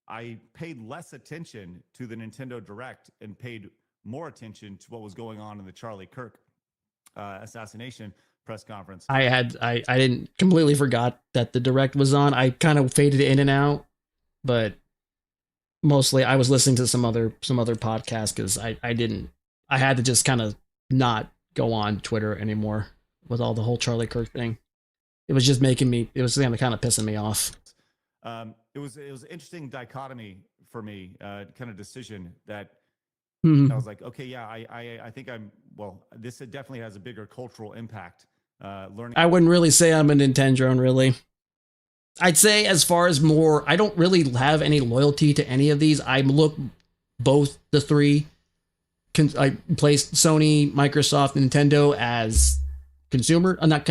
I paid less attention to the Nintendo Direct and paid more attention to what was going on in the Charlie Kirk assassination press conference. I didn't completely forgot that the Direct was on. I kind of faded in and out, but mostly I was listening to some other podcasts because I had to just kind of not go on Twitter anymore with all the whole Charlie Kirk thing. It was just it was kind of pissing me off. It was an interesting dichotomy for me, kind of decision that Mm-hmm. I was like, okay, yeah, I think this definitely has a bigger cultural impact. Learning. I wouldn't really say I'm a Nintendo really. I'd say as far as more, I don't really have any loyalty to any of these. I look both the three, I place Sony, Microsoft, Nintendo as consumer, not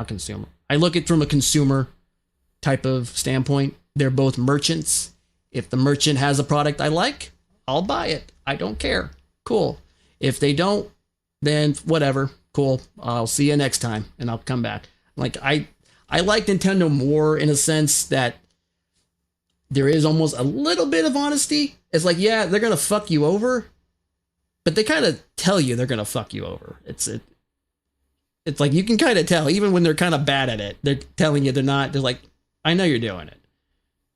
consumer. I look at it from a consumer type of standpoint. They're both merchants. If the merchant has a product I like, I'll buy it. I don't care. Cool. If they don't, then whatever. Cool. I'll see you next time and I'll come back. Like I like Nintendo more in a sense that there is almost a little bit of honesty. It's like, yeah, they're going to fuck you over, but they kind of tell you they're going to fuck you over. It's like, you can kind of tell even when they're kind of bad at it, they're telling you they're like, I know you're doing it.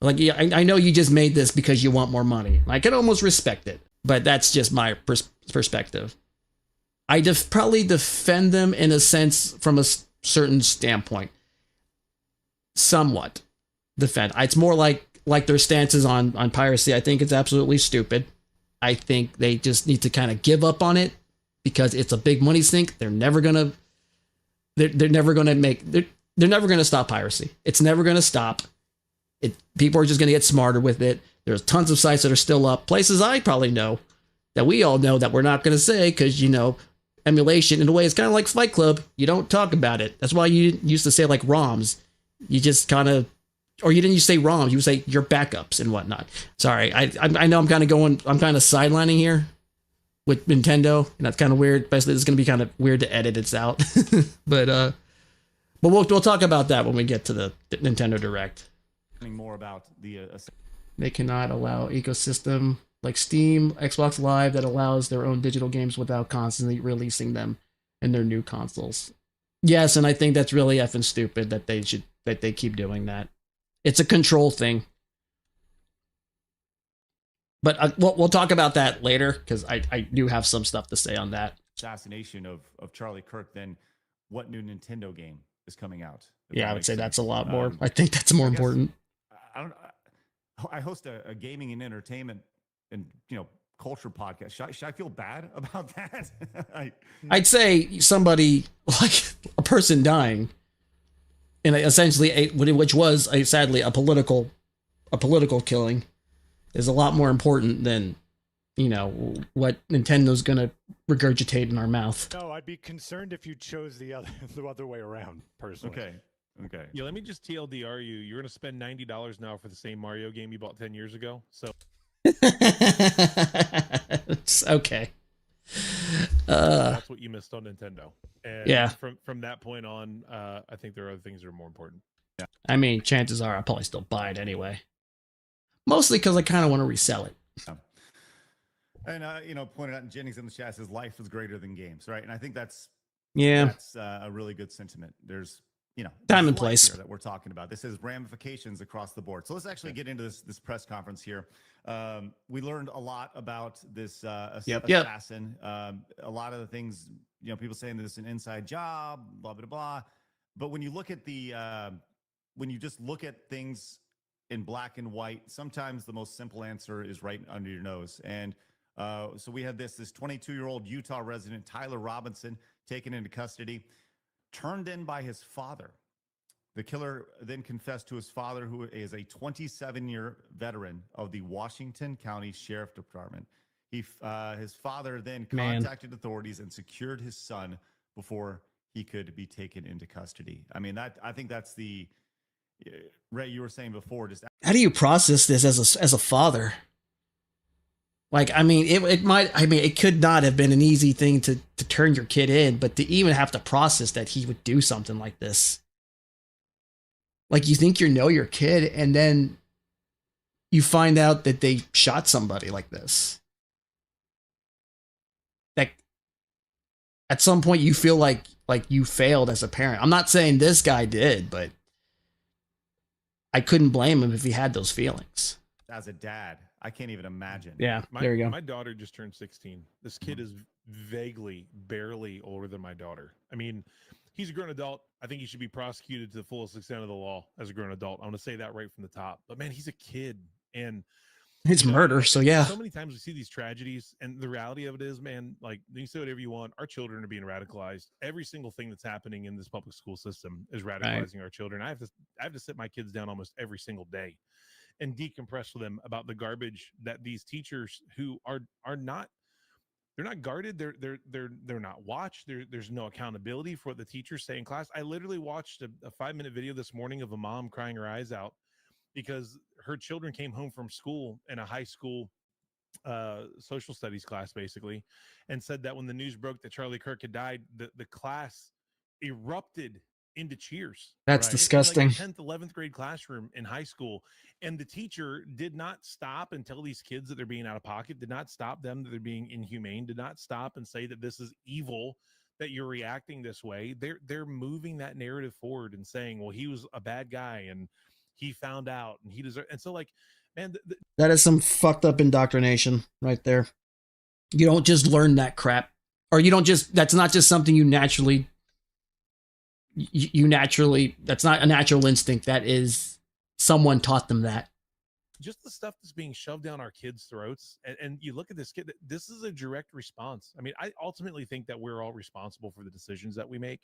Like, yeah, I know you just made this because you want more money. I can almost respect it, but that's just my perspective. I probably defend them in a sense from a certain standpoint. Somewhat defend. It's more like like their stances on piracy. I think it's absolutely stupid. I think they just need to kind of give up on it because it's a big money sink. They're never gonna stop piracy. It's never gonna stop. People are just gonna get smarter with it. There's tons of sites that are still up. Places I probably know that we all know that we're not gonna say because emulation in a way is kind of like Fight Club. You don't talk about it. That's why you used to say like ROMs. You just kind of, or you didn't use say ROMs. You would say your backups and whatnot. Sorry, I know I'm kind of sidelining here with Nintendo, and that's kind of weird. Basically, it's going to be kind of weird to edit it out. but we'll talk about that when we get to the Nintendo Direct. More about the they cannot allow ecosystem like Steam, Xbox Live that allows their own digital games without constantly releasing them in their new consoles. Yes, and I think that's really effing stupid that they keep doing that. It's a control thing. But we'll talk about that later because I do have some stuff to say on that. Assassination of Charlie Kirk, then what new Nintendo game is coming out? Yeah, I would say that's a lot more. I think that's more important. I host a gaming and entertainment and culture podcast. Should I feel bad about that? I'd say somebody like a person dying, and essentially which was sadly a political killing, is a lot more important than what Nintendo's gonna regurgitate in our mouth. No, I'd be concerned if you chose the other way around, personally. Okay. Yeah, let me just TLDR you. You're gonna spend $90 now for the same Mario game you bought 10 years ago. So it's okay. That's what you missed on Nintendo. And yeah. From that point on, I think there are other things that are more important. Yeah. I mean, chances are I'll probably still buy it anyway. Mostly because I kind of want to resell it. Yeah. And pointed out in Jennings in the chat says life is greater than games, right? And I think that's a really good sentiment. There's time and place that we're talking about. This has ramifications across the board. So let's actually get into this press conference here. We learned a lot about this assassin. A lot of the things, people saying that it's an inside job, blah, blah, blah. But when you look at when you just look at things in black and white, sometimes the most simple answer is right under your nose. And so we had this 22-year-old Utah resident, Tyler Robinson, taken into custody, turned in by his father. The killer then confessed to his father, who is a 27-year veteran of the Washington County Sheriff Department. His father then contacted authorities and secured his son before he could be taken into custody. I mean, I think that's the Ray, you were saying before. Just how do you process this as a father? Like, I mean, it could not have been an easy thing to turn your kid in, but to even have to process that he would do something like this. Like, you think your kid, and then you find out that they shot somebody like this. Like, at some point you feel like you failed as a parent. I'm not saying this guy did, but I couldn't blame him if he had those feelings. As a dad, I can't even imagine. Yeah, there you go. My daughter just turned 16. This kid is barely older than my daughter. I mean, he's a grown adult. I think he should be prosecuted to the fullest extent of the law as a grown adult. I want to say that right from the top. But man, he's a kid, and it's murder. So yeah. So many times we see these tragedies, and the reality of it is, man, like, you say whatever you want. Our children are being radicalized. Every single thing that's happening in this public school system is radicalizing our children. I have to sit my kids down almost every single day and decompress with them about the garbage that these teachers who are not, they're not guarded. They're not watched. There's no accountability for what the teachers say in class. I literally watched a 5-minute video this morning of a mom crying her eyes out because her children came home from school in a high school social studies class, basically, and said that when the news broke that Charlie Kirk had died, the class erupted into cheers. That's disgusting. Like a 10th, 11th grade classroom in high school. And the teacher did not stop and tell these kids that they're being out of pocket, did not stop them that they're being inhumane, did not stop and say that this is evil, that you're reacting this way. They're moving that narrative forward and saying, well, he was a bad guy and he found out and he deserved. And so, like, man, that is some fucked up indoctrination right there. You don't just learn that crap, or you don't just, that's not just something you naturally, that's not a natural instinct. That is, someone taught them that. just the stuff that's being shoved down our kids' throats. And you look at this kid, this is a direct response. I mean, I ultimately think that we're all responsible for the decisions that we make,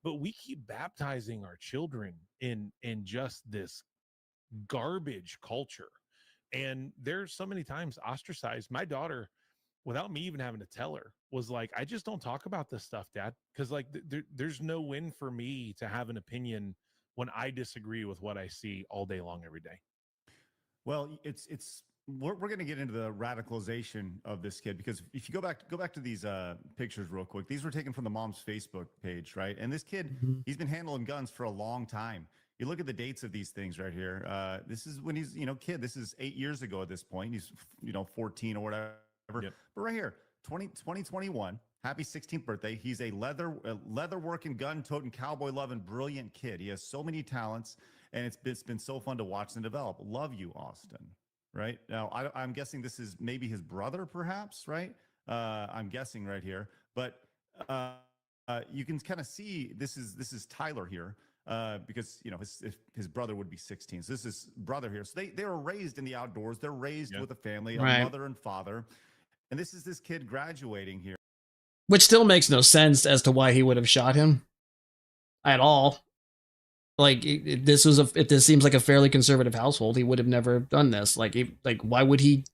but we keep baptizing our children in just this garbage culture. And there's so many times ostracized. My daughter, without me even having to tell her, was like, I just don't talk about this stuff, Dad, because like there's no win for me to have an opinion when I disagree with what I see all day long, every day. Well, we're going to get into the radicalization of this kid, because if you go back to these pictures real quick, these were taken from the mom's Facebook page, right? And this kid, he's been handling guns for a long time. You look at the dates of these things right here. This is when he's, kid. This is 8 years ago at this point. He's, 14 or whatever. Yep. But right here, 2021, happy 16th birthday. He's a leather working, gun toting, cowboy loving, brilliant kid. He has so many talents, and it's been so fun to watch them develop. Love you, Austin. Right now, I'm guessing this is maybe his brother, perhaps. Right? I'm guessing right here, but you can kind of see this is Tyler here. Because his brother would be 16. So this is brother here. So they were raised in the outdoors. They're raised with a family, a mother and father. And this is this kid graduating here. Which still makes no sense as to why he would have shot him at all. Like if this seems like a fairly conservative household, he would have never done this. Like why would he?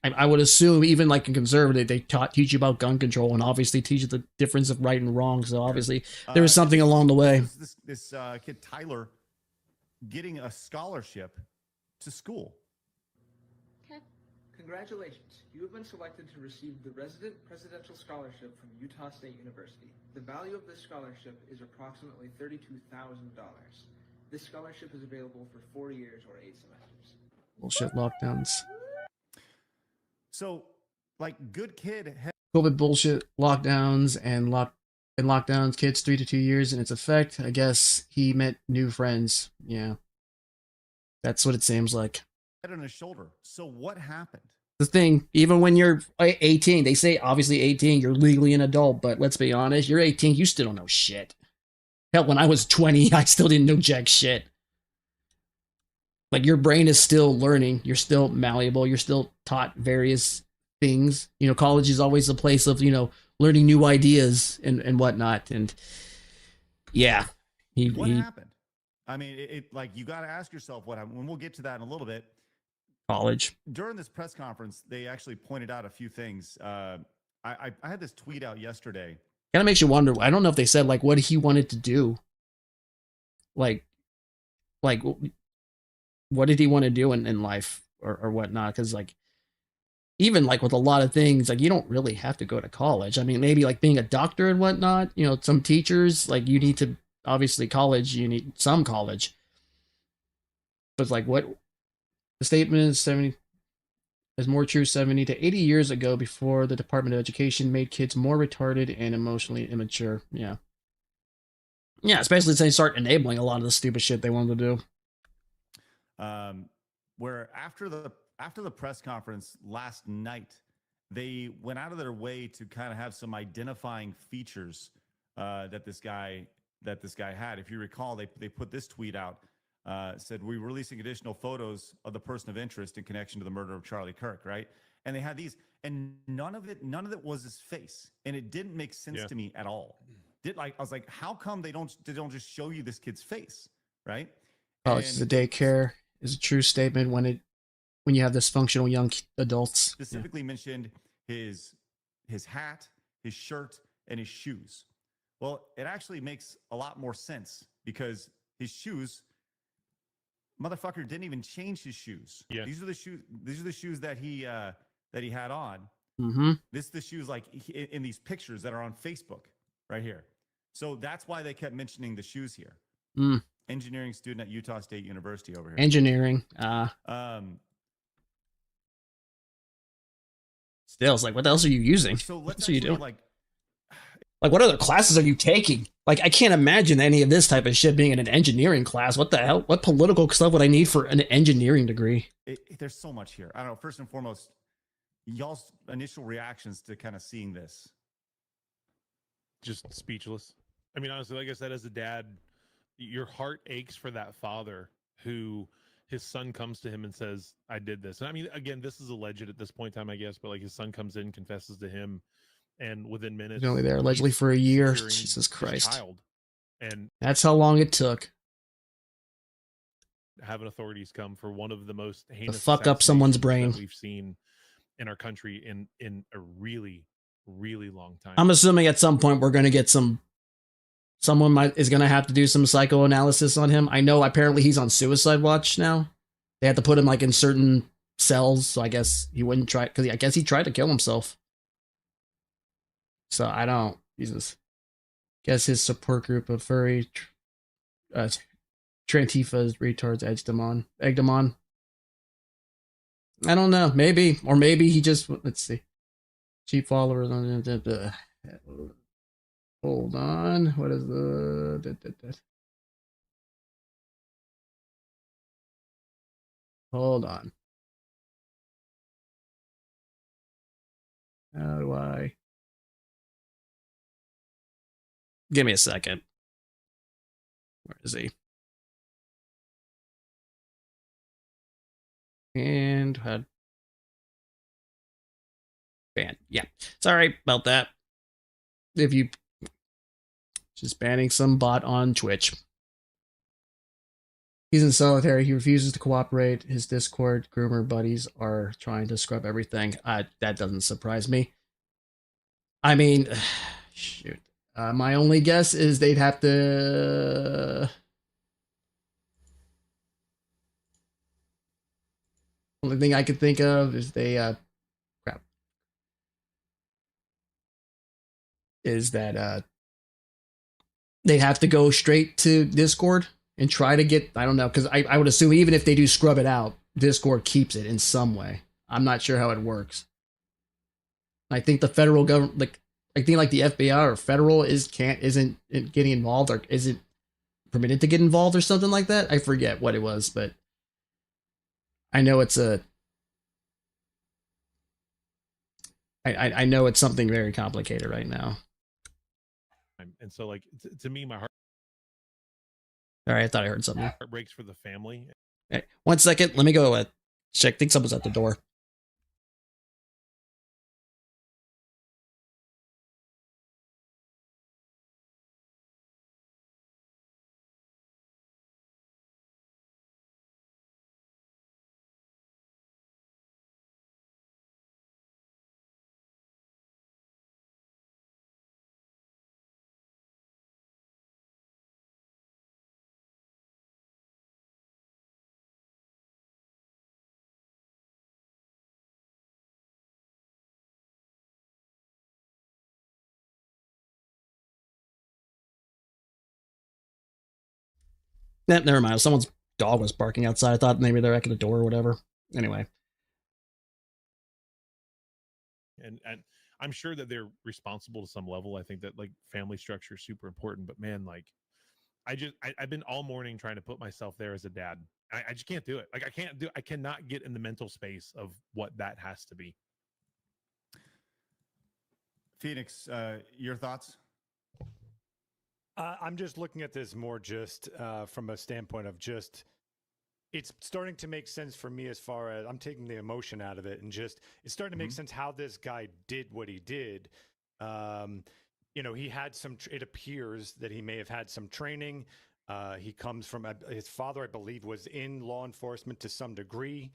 I would assume even like in conservative, they teach you about gun control and obviously teach you the difference of right and wrong. So obviously there was something along the way. This kid, Tyler, getting a scholarship to school. Okay. Congratulations. You have been selected to receive the Resident Presidential Scholarship from Utah State University. The value of this scholarship is approximately $32,000. This scholarship is available for 4 years or 8 semesters. Bullshit lockdowns. So, like, good kid. COVID bullshit lockdowns and lockdowns. Kids 3 to 2 years in its effect. I guess he met new friends. Yeah, that's what it seems like. Head on his shoulder. So what happened? The thing, even when you're 18, they say obviously 18, you're legally an adult. But let's be honest, you're 18, you still don't know shit. Hell, when I was 20, I still didn't know jack shit. Like, your brain is still learning. You're still malleable. You're still taught various things. College is always a place of, learning new ideas and whatnot. And yeah. What happened? I mean, like, you got to ask yourself what happened. And we'll get to that in a little bit. College. During this press conference, they actually pointed out a few things. I had this tweet out yesterday. Kind of makes you wonder. I don't know if they said, like, what he wanted to do. Like, what did he want to do in life or whatnot? Because like, even like with a lot of things, like you don't really have to go to college. I mean, maybe like being a doctor and whatnot, some teachers, like you need to, obviously college, you need some college. But like what the statement is more true 70 to 80 years ago, before the Department of Education made kids more retarded and emotionally immature. Yeah. Yeah, especially since they start enabling a lot of the stupid shit they wanted to do. Where after the press conference last night, they went out of their way to kind of have some identifying features that this guy had. If you recall, they put this tweet out. Said, we're releasing additional photos of the person of interest in connection to the murder of Charlie Kirk, right? And they had these, and none of it was his face, and it didn't make sense to me at all. I was like, how come they don't just show you this kid's face, right? College is a daycare is a true statement when you have dysfunctional young adults. Specifically mentioned his hat, his shirt, and his shoes. Well, it actually makes a lot more sense because his shoes, motherfucker didn't even change his shoes. Yeah. These are the shoes that he had on. Mm-hmm. This is the shoes like in these pictures that are on Facebook right here. So that's why they kept mentioning the shoes here. Engineering student at Utah State University over here. Engineering. Still, it's like, what else are you using? So what else are you doing? Like, what other classes are you taking? Like, I can't imagine any of this type of shit being in an engineering class. What the hell? What political stuff would I need for an engineering degree? There's so much here. I don't know. First and foremost, y'all's initial reactions to kind of seeing this. Just speechless. I mean, honestly, like I said, as a dad, your heart aches for that father who his son comes to him and says, I did this. And I mean, again, this is alleged at this point in time, I guess, but like his son comes in, confesses to him, and within minutes, He's only there allegedly for a year. securing Jesus his Christ. child. And That's how long it took having authorities come for one of the most heinous to fuck up someone's brain. that we've seen in our country in a really, really long time. I'm assuming at some point we're going to get someone is going to have to do some psychoanalysis on him. I know apparently he's on suicide watch now. They had to put him like in certain cells, so I guess he wouldn't try, because I guess he tried to kill himself. So I don't, Jesus. Guess his support group of furry Trantifa's retards egged him on. I don't know, maybe, or maybe he just, let's see, cheap followers on hold on, what is the hold on, how do I give me a second, where is he? And had ban. Yeah, sorry about that. If you just banning some bot on Twitch. He's in solitary. He refuses to cooperate. His Discord groomer buddies are trying to scrub everything. That doesn't surprise me. I mean, shoot. My only guess is they'd have to. Only thing I could think of is they they'd have to go straight to Discord and try to get, I don't know, because I would assume even if they do scrub it out, Discord keeps it in some way. I'm not sure how it works. I think the federal government, like I think like the FBI or federal isn't getting involved, or isn't permitted to get involved or something like that. I forget what it was, but I know it's I know it's something very complicated right now. And so, like, to me, my heart. All right, I thought I heard something. Heart breaks for the family. Hey, 1 second, let me go check. I think someone's at the door. Never mind. Someone's dog was barking outside. I thought maybe they're at the door or whatever. Anyway. And I'm sure that they're responsible to some level. I think that like family structure is super important, but man, like I've been all morning trying to put myself there as a dad. I just can't do it. Like I cannot get in the mental space of what that has to be. Phoenix, your thoughts? I'm just looking at this more just from a standpoint of just, it's starting to make sense for me as far as I'm taking the emotion out of it, and just it's starting to make sense how this guy did what he did. He had it appears that he may have had some training. He comes from his father, I believe, was in law enforcement to some degree.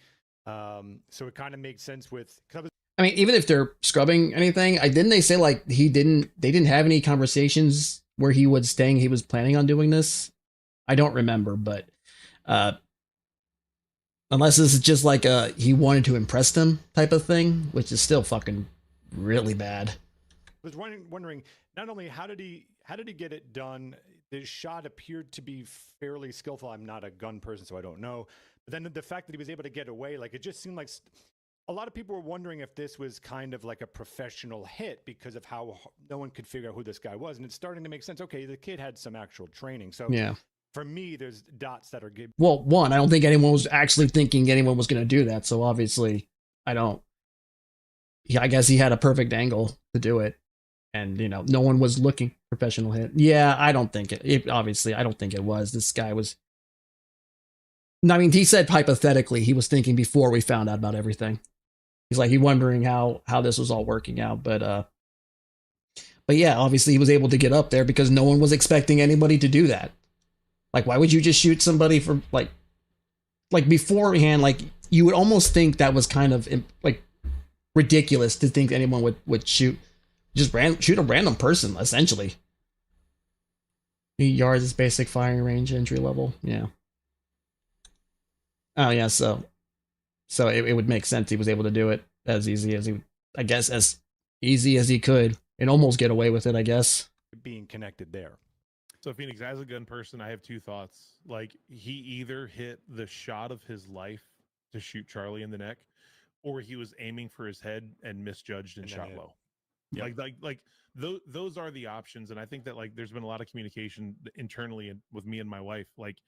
So it kind of makes sense with. I mean, even if they're scrubbing anything, didn't they say like they didn't have any conversations where he was saying he was planning on doing this? I don't remember, but unless this is just like he wanted to impress them type of thing, which is still fucking really bad. I was wondering not only how did he get it done. The shot appeared to be fairly skillful. I'm not a gun person, so I don't know. But then the fact that he was able to get away, like it just seemed like a lot of people were wondering if this was kind of like a professional hit because of how no one could figure out who this guy was. And it's starting to make sense. Okay, the kid had some actual training. So yeah, for me, there's dots that are good. Well, one, I don't think anyone was actually thinking anyone was going to do that. So obviously, I guess he had a perfect angle to do it. And, no one was looking professional hit. Yeah, I don't think obviously, I don't think it was. This guy was No, I mean, he said hypothetically, he was thinking before we found out about everything. He's like, he wondering how this was all working out. But yeah, obviously he was able to get up there because no one was expecting anybody to do that. Like, why would you just shoot somebody for like beforehand? Like, you would almost think that was kind of like ridiculous to think anyone would shoot a random person, essentially. 8 yards is basic firing range, entry level. Yeah. Oh yeah, so it would make sense he was able to do it as easy as as easy as he could and almost get away with it, I guess. Being connected there. So Phoenix, as a gun person, I have two thoughts. Like, he either hit the shot of his life to shoot Charlie in the neck, or he was aiming for his head and misjudged and shot low. Yep. Like those are the options. And I think that, like, there's been a lot of communication internally with me and my wife. Like,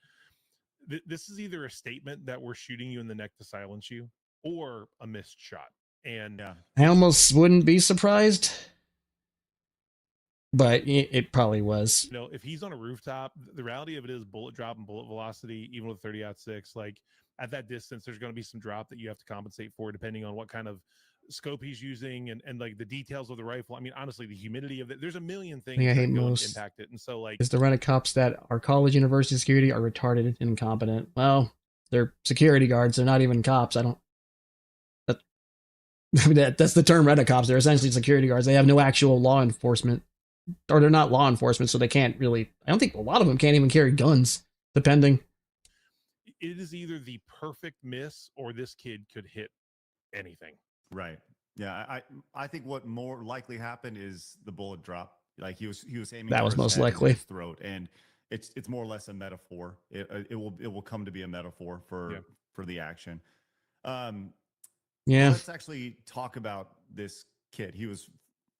this is either a statement that we're shooting you in the neck to silence you, or a missed shot. And I almost wouldn't be surprised, but it probably was. You know, if he's on a rooftop, the reality of it is bullet drop and bullet velocity, even with 30-06, like, at that distance, there's going to be some drop that you have to compensate for, depending on what kind of scope he's using and like the details of the rifle. I mean, honestly, the humidity of it, there's a million things I hate that go and most impact it. And so, like, is the rent-a-cops that are college university security are retarded and incompetent. Well, they're security guards. They're not even cops. I mean, that's the term rent-a-cops. They're essentially security guards. They have no actual law enforcement, or they're not law enforcement, so they can't really, I don't think a lot of them can't even carry guns, depending. it is either the perfect miss or this kid could hit anything. Right. Yeah. I think what more likely happened is the bullet drop. Like he was aiming. That for was his most head and likely. his throat, and it's more or less a metaphor. It will come to be a metaphor for the action. Yeah. Let's actually talk about this kid. He was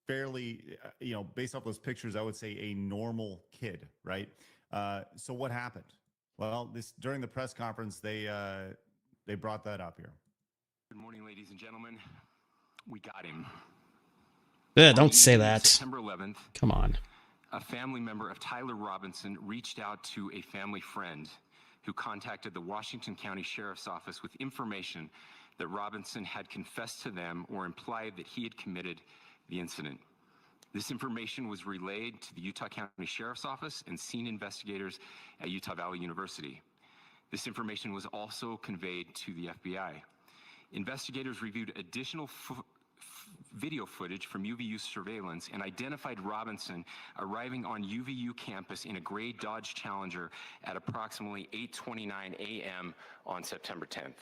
fairly, based off those pictures, I would say a normal kid, right? So what happened? Well, during the press conference, they brought that up here. Good morning, ladies and gentlemen. We got him. Yeah, don't say that. September 11th. Come on. A family member of Tyler Robinson reached out to a family friend who contacted the Washington County Sheriff's Office with information that Robinson had confessed to them or implied that he had committed the incident. This information was relayed to the Utah County Sheriff's Office and scene investigators at Utah Valley University. This information was also conveyed to the FBI. Investigators reviewed additional video footage from UVU surveillance and identified Robinson arriving on UVU campus in a gray Dodge Challenger at approximately 8:29 a.m. on September 10th.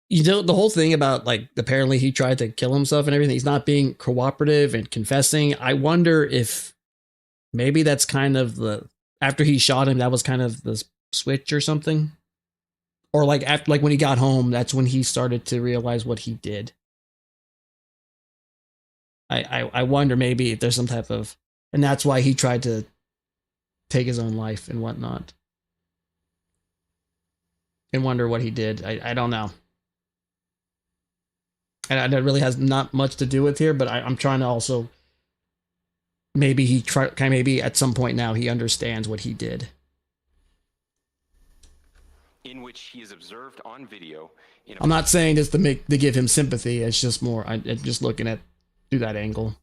You know, the whole thing about, like, apparently he tried to kill himself and everything, he's not being cooperative and confessing. I wonder if maybe that's kind of after he shot him, that was kind of the switch or something. Or like after, like when he got home, that's when he started to realize what he did. I wonder maybe if there's some type of, and that's why he tried to take his own life and whatnot. And wonder what he did. I don't know. And that really has not much to do with here, but I'm trying to also, maybe maybe at some point now he understands what he did. In which he is observed on video. I'm not saying this to give him sympathy. It's just more, I'm just looking at through that angle.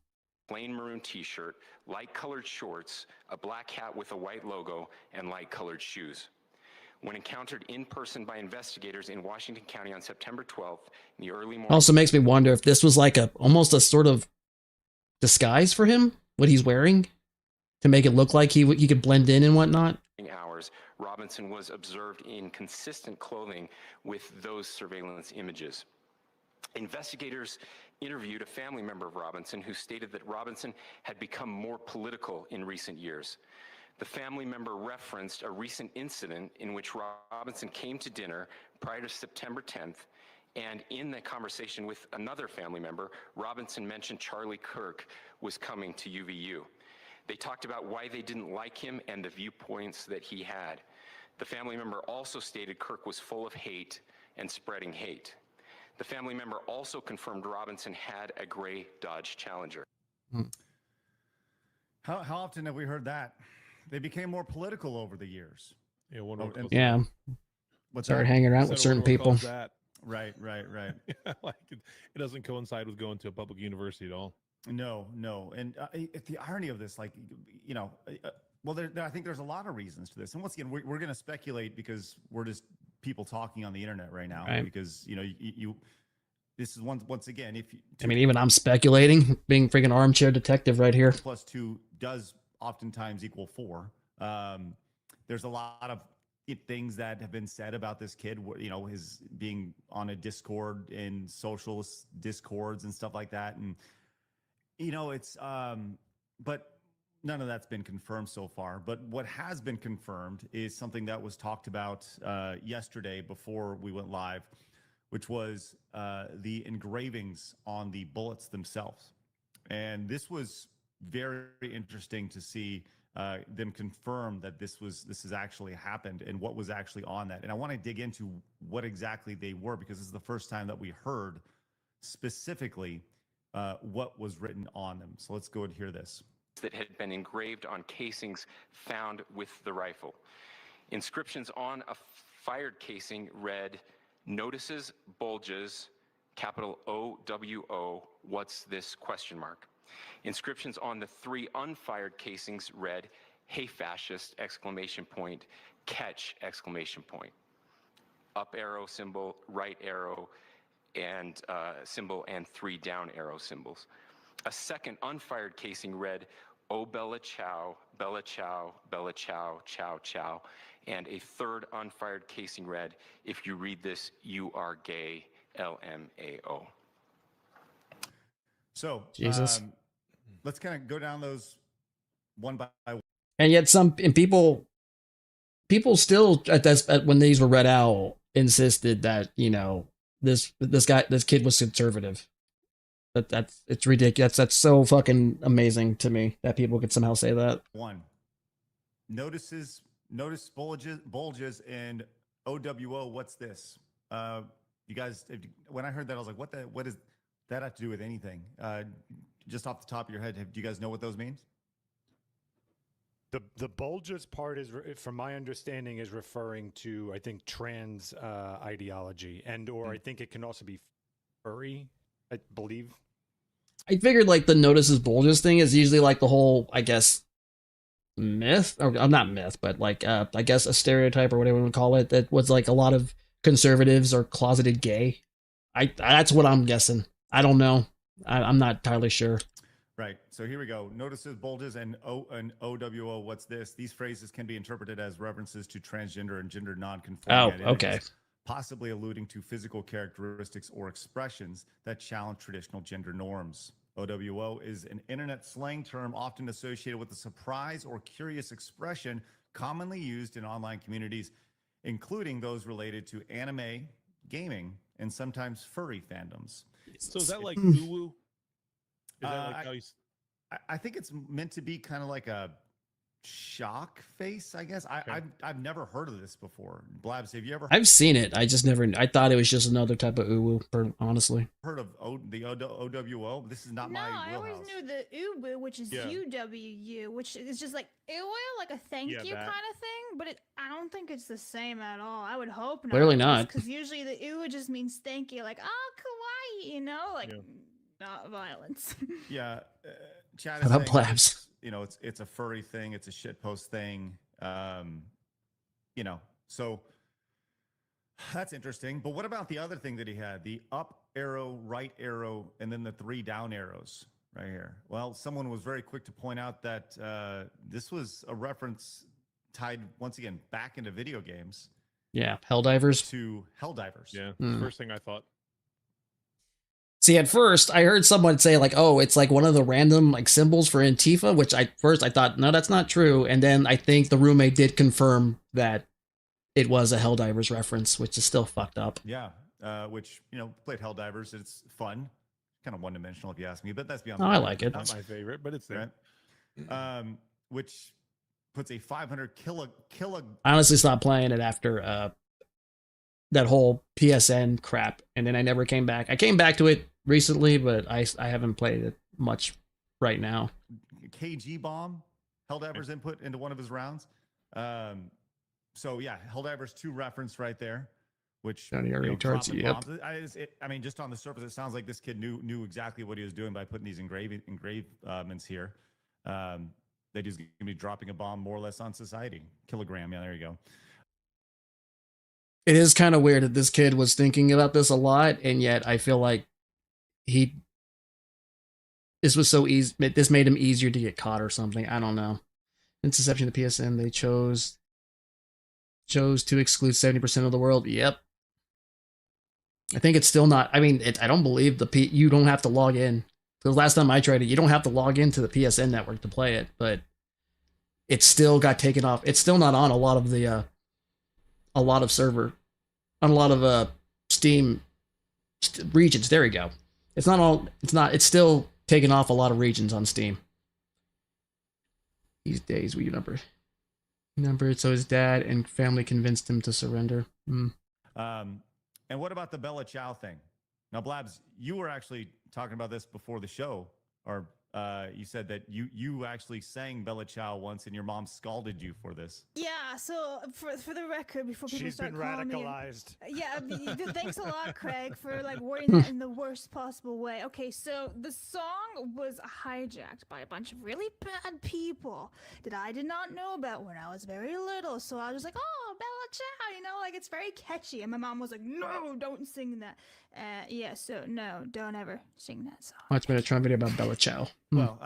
Plain maroon t-shirt, light colored shorts, a black hat with a white logo, and light colored shoes. When encountered in person by investigators in Washington County on September 12th in the early morning. Also makes me wonder if this was like almost a sort of disguise for him, what he's wearing, to make it look like he could blend in and whatnot. Hours, Robinson was observed in consistent clothing with those surveillance images. Investigators interviewed a family member of Robinson who stated that Robinson had become more political in recent years. The family member referenced a recent incident in which Robinson came to dinner prior to September 10th, and in that conversation with another family member, Robinson mentioned Charlie Kirk was coming to UVU. They talked about why they didn't like him and the viewpoints that he had. The family member also stated Kirk was full of hate and spreading hate. The family member also confirmed Robinson had a gray Dodge Challenger. How often have we heard that? They became more political over the years. Yeah, one more close Yeah. What's Started that? hanging around Said with a certain one more calls people. That. Right. Like it doesn't coincide with going to a public university at all. No. And the irony of this, like, you know, well, I think there's a lot of reasons to this. And once again, we're going to speculate because we're just people talking on the internet right now. Right. Because, you know, you this is once again, if you, I mean, even I'm speculating, being freaking armchair detective right here. 2 + 2 does oftentimes equal 4. There's a lot of things that have been said about this kid, you know, his being on a Discord in socialist discords and stuff like that. And, you know, it's, but none of that's been confirmed so far. But what has been confirmed is something that was talked about yesterday before we went live, which was the engravings on the bullets themselves. And this was very interesting to see them confirm that this has actually happened and what was actually on that. And I want to dig into what exactly they were, because this is the first time that we heard specifically what was written on them. So let's go and hear this. That had been engraved on casings found with the rifle. Inscriptions on a fired casing read, "Notices, bulges, capital O-W-O, what's this, question mark." Inscriptions on the 3 unfired casings read, "Hey fascist, exclamation point, catch, exclamation point." Up arrow symbol, right arrow and symbol, and 3 down arrow symbols. A second unfired casing read, "Oh Bella Chow, Bella Chow, Bella Chow, Chow Chow." And a third unfired casing read, "If you read this, you are gay, LMAO." So, Jesus. Let's kind of go down those one by one. And yet people still when these were read out insisted that, you know, this kid was conservative. It's ridiculous. That's so fucking amazing to me that people could somehow say that. 1. Notice bulges and OWO, what's this? You guys, when I heard that, I was like, what does that have to do with anything? Just off the top of your head, do you guys know what those mean? The bulges part is, from my understanding, is referring to, I think, trans ideology, or I think it can also be furry, I believe. I figured like the notices bulges thing is usually like the whole, I guess, myth, or not myth, but like I guess a stereotype or whatever you want to call it, that was like a lot of conservatives are closeted gay. That's what I'm guessing. I don't know. I'm not entirely sure. Right. So here we go. Notices, bulges, and OWO, what's this? These phrases can be interpreted as references to transgender and gender non-conforming Oh, okay. possibly alluding to physical characteristics or expressions that challenge traditional gender norms. OWO is an internet slang term often associated with a surprise or curious expression commonly used in online communities, including those related to anime, gaming, and sometimes furry fandoms. So is that like uwu? Is that like how you... I think it's meant to be kind of like a shock face, I guess. I've never heard of this before. Blabs, have you ever I've seen it. I just never. I thought it was just another type of uwu. Honestly, heard of the OWO? This is not my wheelhouse. I always knew the uwu, which is UWU, which is just like like a thank you kind of thing. But I don't think it's the same at all. I would hope not. Clearly not. Because usually the uwu just means thank you, like kawaii, you know, like not violence. Yeah, Chad is saying Blabs. You know, it's a furry thing. It's a shitpost thing. You know, so that's interesting. But what about the other thing that he had? The up arrow, right arrow, and then the 3 down arrows right here. Well, someone was very quick to point out that this was a reference tied once again back into video games. Yeah, Helldivers. To Helldivers. Yeah, first thing I thought. See, at first I heard someone say like, "Oh, it's like one of the random like symbols for Antifa," which I thought, no, that's not true. And then I think the roommate did confirm that it was a Helldivers reference, which is still fucked up. Yeah, which, you know, played Helldivers. It's fun, kind of one-dimensional if you ask me, but that's beyond. Oh, I like it. Not my favorite, but it's there. Right? Which puts a 500 kilo. I honestly stopped playing it after that whole PSN crap, and then I never came back. I came back to it recently, but I haven't played it much right now. KG bomb, Helldivers input into one of his rounds. So yeah, Helldivers 2 reference right there, which Johnny R. Retards, dropping yep. bombs. I mean, just on the surface, it sounds like this kid knew exactly what he was doing by putting these engravements here. That he's going to be dropping a bomb more or less on society. Kilogram, yeah, there you go. It is kind of weird that this kid was thinking about this a lot, and yet I feel like this was so easy. This made him easier to get caught or something. I don't know. Since inception of the PSN, they chose to exclude 70% of the world. Yep. I think it's still not. I mean, I don't believe you don't have to log in. The last time I tried it, you don't have to log into the PSN network to play it, but it still got taken off. It's still not on a lot of Steam regions. There we go. It's still taken off a lot of regions on Steam. These days we numbered so his dad and family convinced him to surrender. And what about the Bella Ciao thing? Now, Blabs, you were actually talking about this before the show, or you said that you actually sang Bella Ciao once, and your mom scalded you for this. Yeah, so for the record, before people She's start been calling radicalized. Yeah, I mean, thanks a lot, Craig, for like wording that in the worst possible way. Okay, so the song was hijacked by a bunch of really bad people that I did not know about when I was very little. So I was like, oh, Bella Ciao, like it's very catchy. And my mom was like, no, don't sing that. Yeah, so no, don't ever sing that song. Watch me a Trump video about Bella Ciao. Well,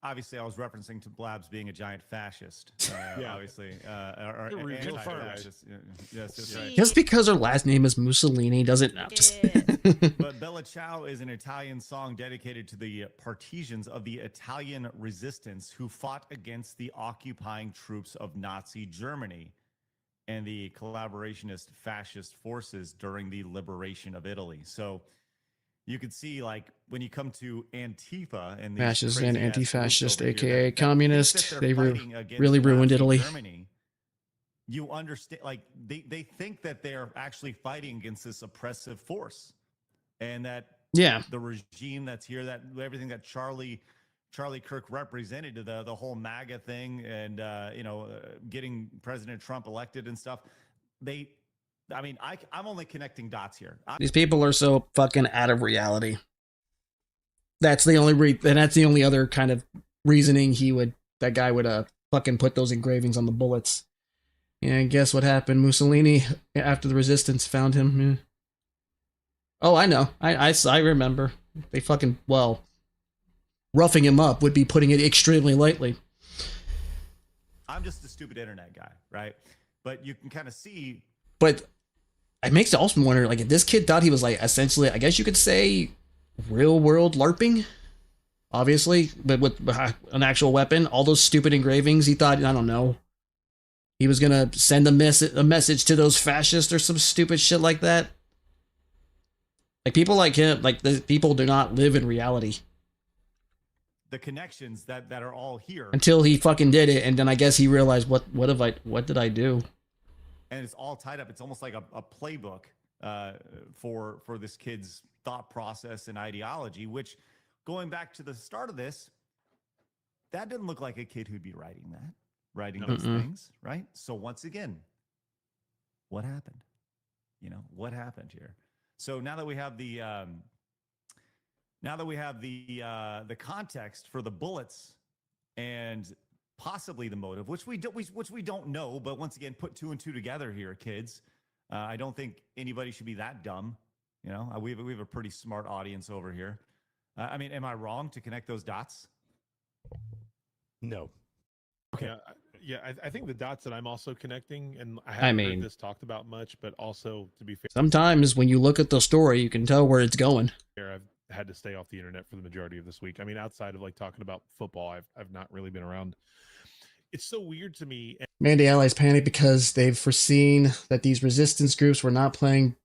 obviously, I was referencing to Blabs being a giant fascist. Yeah. Obviously, or anti-fascist. Yes, that's right. Just because her last name is Mussolini doesn't. No, just But Bella Ciao is an Italian song dedicated to the partisans of the Italian resistance who fought against the occupying troops of Nazi Germany and the collaborationist fascist forces during the liberation of Italy. So you could see, like, when you come to Antifa and the fascist and anti-fascist, aka communist, they really ruined Italy. Germany, you understand, like, they think that they're actually fighting against this oppressive force, and that the regime that's here, that everything that Charlie Kirk represented to the whole MAGA thing, and getting President Trump elected and stuff. I'm only connecting dots here. These people are so fucking out of reality. That's the only other kind of reasoning that guy would fucking put those engravings on the bullets. And guess what happened? Mussolini, after the resistance found him. Yeah. Oh, I know. I remember. They fucking, roughing him up would be putting it extremely lightly. I'm just a stupid internet guy, right? But you can kind of see. But it makes it also wonder, like, if this kid thought he was, like, essentially, I guess you could say, real world LARPing, obviously, but with an actual weapon. All those stupid engravings, he thought, I don't know, he was gonna send a message to those fascists or some stupid shit like that. Like, people like him, like, the people do not live in reality. The connections that are all here. Until he fucking did it, and then I guess he realized, what did I do? And it's all tied up. It's almost like a playbook for this kid's thought process and ideology, which, going back to the start of this, that didn't look like a kid who'd be writing those things, right? So once again, what happened? What happened here? So now that we have the context for the bullets and possibly the motive, which we don't know, but once again, put 2 and 2 together here, kids. I don't think anybody should be that dumb. We have a pretty smart audience over here. I mean, am I wrong to connect those dots? No. Okay. Yeah, I think the dots that I'm also connecting, and I haven't heard this talked about much, but also, to be fair, sometimes when you look at the story, you can tell where it's going. I've had to stay off the internet for the majority of this week. I mean, outside of like talking about football, I've not really been around. It's so weird to me. Mandy allies panic because they've foreseen that these resistance groups were not playing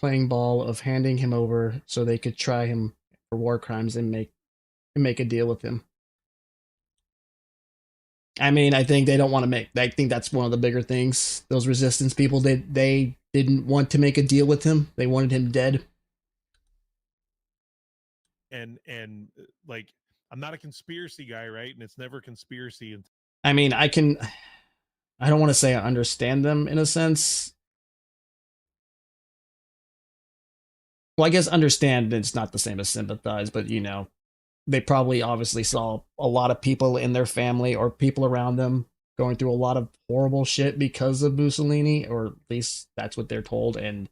ball of handing him over so they could try him for war crimes and make a deal with him. I mean, I think they don't want to I think that's one of the bigger things. Those resistance people, they didn't want to make a deal with him. They wanted him dead. And like, I'm not a conspiracy guy, right? And it's never conspiracy. I mean, I don't want to say I understand them in a sense. Well, I guess understand it's not the same as sympathize, but you know, they probably obviously saw a lot of people in their family or people around them going through a lot of horrible shit because of Mussolini, or at least that's what they're told, and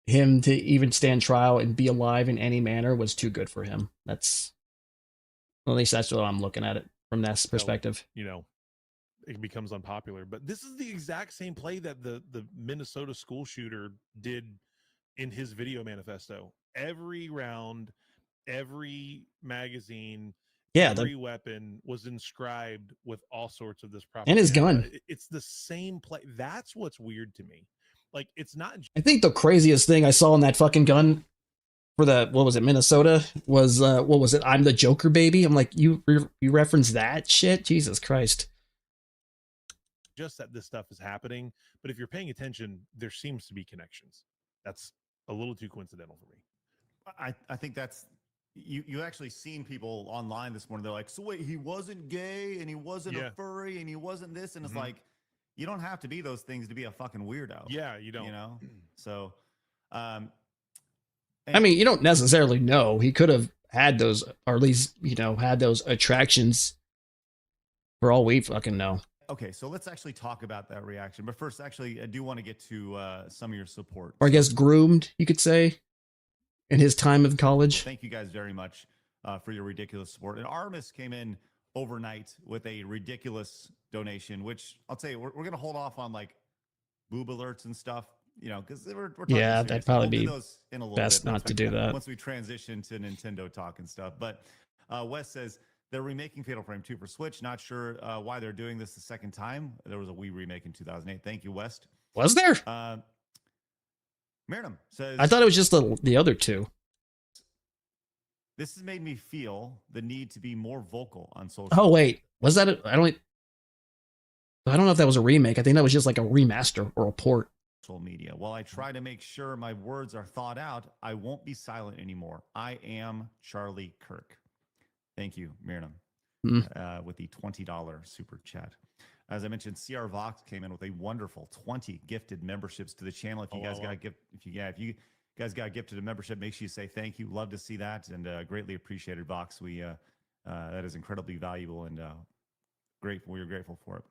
him to even stand trial and be alive in any manner was too good for him. That's, at least that's what I'm looking at it from that perspective. You know, it becomes unpopular. But this is the exact same play that the Minnesota school shooter did in his video manifesto. Every round, every magazine, yeah, every weapon was inscribed with all sorts of this propaganda. And his gun. It's the same play. That's what's weird to me. Like, it's not. I think the craziest thing I saw in that fucking gun for the, what was it, Minnesota, was what was it? I'm the Joker, baby. I'm like, you reference that shit? Jesus Christ. Just that this stuff is happening, but if you're paying attention, there seems to be connections. That's a little too coincidental for me. I think that's you actually seen people online this morning. They're like, so wait, he wasn't gay and he wasn't a furry and he wasn't this, and it's like, you don't have to be those things to be a fucking weirdo. Yeah, you don't. You know, so I mean, you don't necessarily know. He could have had those, or at least, you know, had those attractions for all we fucking know. Okay, so let's actually talk about that reaction. But first, actually, I do want to get to some of your support. Or I guess groomed, you could say, in his time of college. Thank you guys very much for your ridiculous support. And Artemis came in overnight with a ridiculous donation, which I'll tell you, we're going to hold off on like boob alerts and stuff, you know, because we're talking yeah, serious. that'd probably We'll do be those in a little best bit not to do that. once we transition to Nintendo talk and stuff. But Wes says they're remaking Fatal Frame 2 for Switch. Not sure why they're doing this the second time. There was a Wii remake in 2008. Thank you, West. Was there? Miriam says, I thought it was just the other two. This has made me feel the need to be more vocal on social. Oh wait, was that? I don't know if that was a remake. I think that was just like a remaster or a port. Social media. While I try to make sure my words are thought out, I won't be silent anymore. I am Charlie Kirk. Thank you, Miriam, with the $20 super chat. As I mentioned, CR Vox came in with a wonderful 20 gifted memberships to the channel. If you guys got if you guys got gifted a membership, make sure you say thank you. Love to see that, and greatly appreciated, Vox. We that is incredibly valuable, and grateful. We're grateful for it.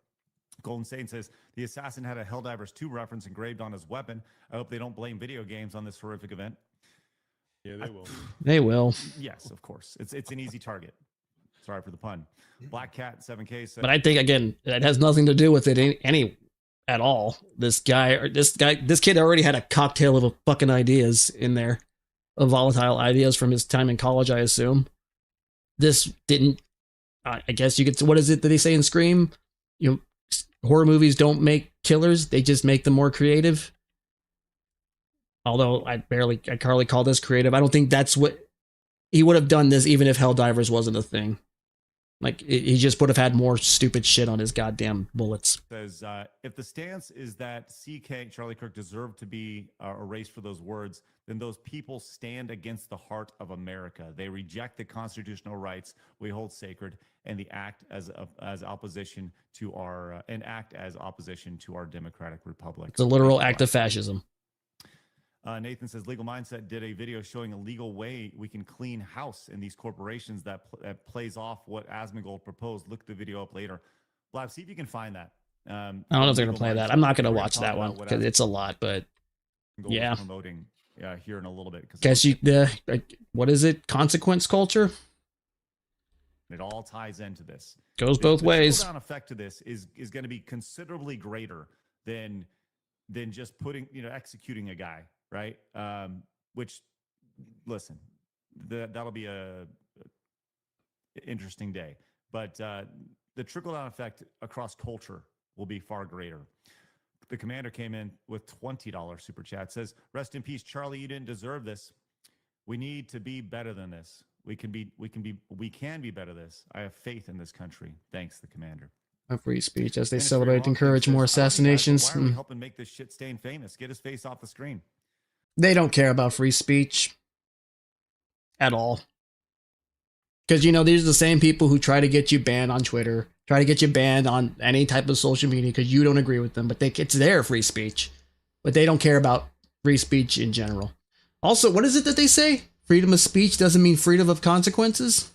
Golden Satan says the assassin had a Helldivers 2 reference engraved on his weapon. I hope they don't blame video games on this horrific event. Yeah, they will. They will. Yes, of course. It's an easy target. Sorry for the pun. Black Cat 7K says, But I think again, it has nothing to do with it any at all. This kid already had a cocktail of fucking ideas in there, of volatile ideas from his time in college, I assume. This didn't. I guess you could. What is it that they say in Scream? You know, horror movies don't make killers; they just make them more creative. Although I hardly call this creative. I don't think that's what he would have done. This even if Helldivers wasn't a thing. Like, he just would have had more stupid shit on his goddamn bullets. Says, if the stance is that CK, Charlie Kirk, deserved to be erased for those words, then those people stand against the heart of America. They reject the constitutional rights we hold sacred and act as opposition to our democratic republic. It's a literal act of fascism. Nathan says, Legal Mindset did a video showing a legal way we can clean house in these corporations that plays off what Asmongold proposed. Look the video up later. Blab, see if you can find that. I don't know if they're going to play that. I'm not going to watch that one because it's a lot, but yeah. Promoting here in a little bit. Guess what is it? Consequence culture? It all ties into this. Goes both ways. The trickle-down effect to this is going to be considerably greater than just executing a guy. Right. Which, listen, that'll be a interesting day, but the trickle down effect across culture will be far greater. The commander came in with $20 super chat, says, rest in peace, Charlie. You didn't deserve this. We need to be better than this. We can be better than this. I have faith in this country. Thanks, the commander. Free speech as they celebrate and encourage more assassinations. Why are we helping make this shit stain famous? Get his face off the screen. They don't care about free speech at all. Because, these are the same people who try to get you banned on Twitter, try to get you banned on any type of social media because you don't agree with them, but it's their free speech, but they don't care about free speech in general. Also, what is it that they say? Freedom of speech doesn't mean freedom of consequences.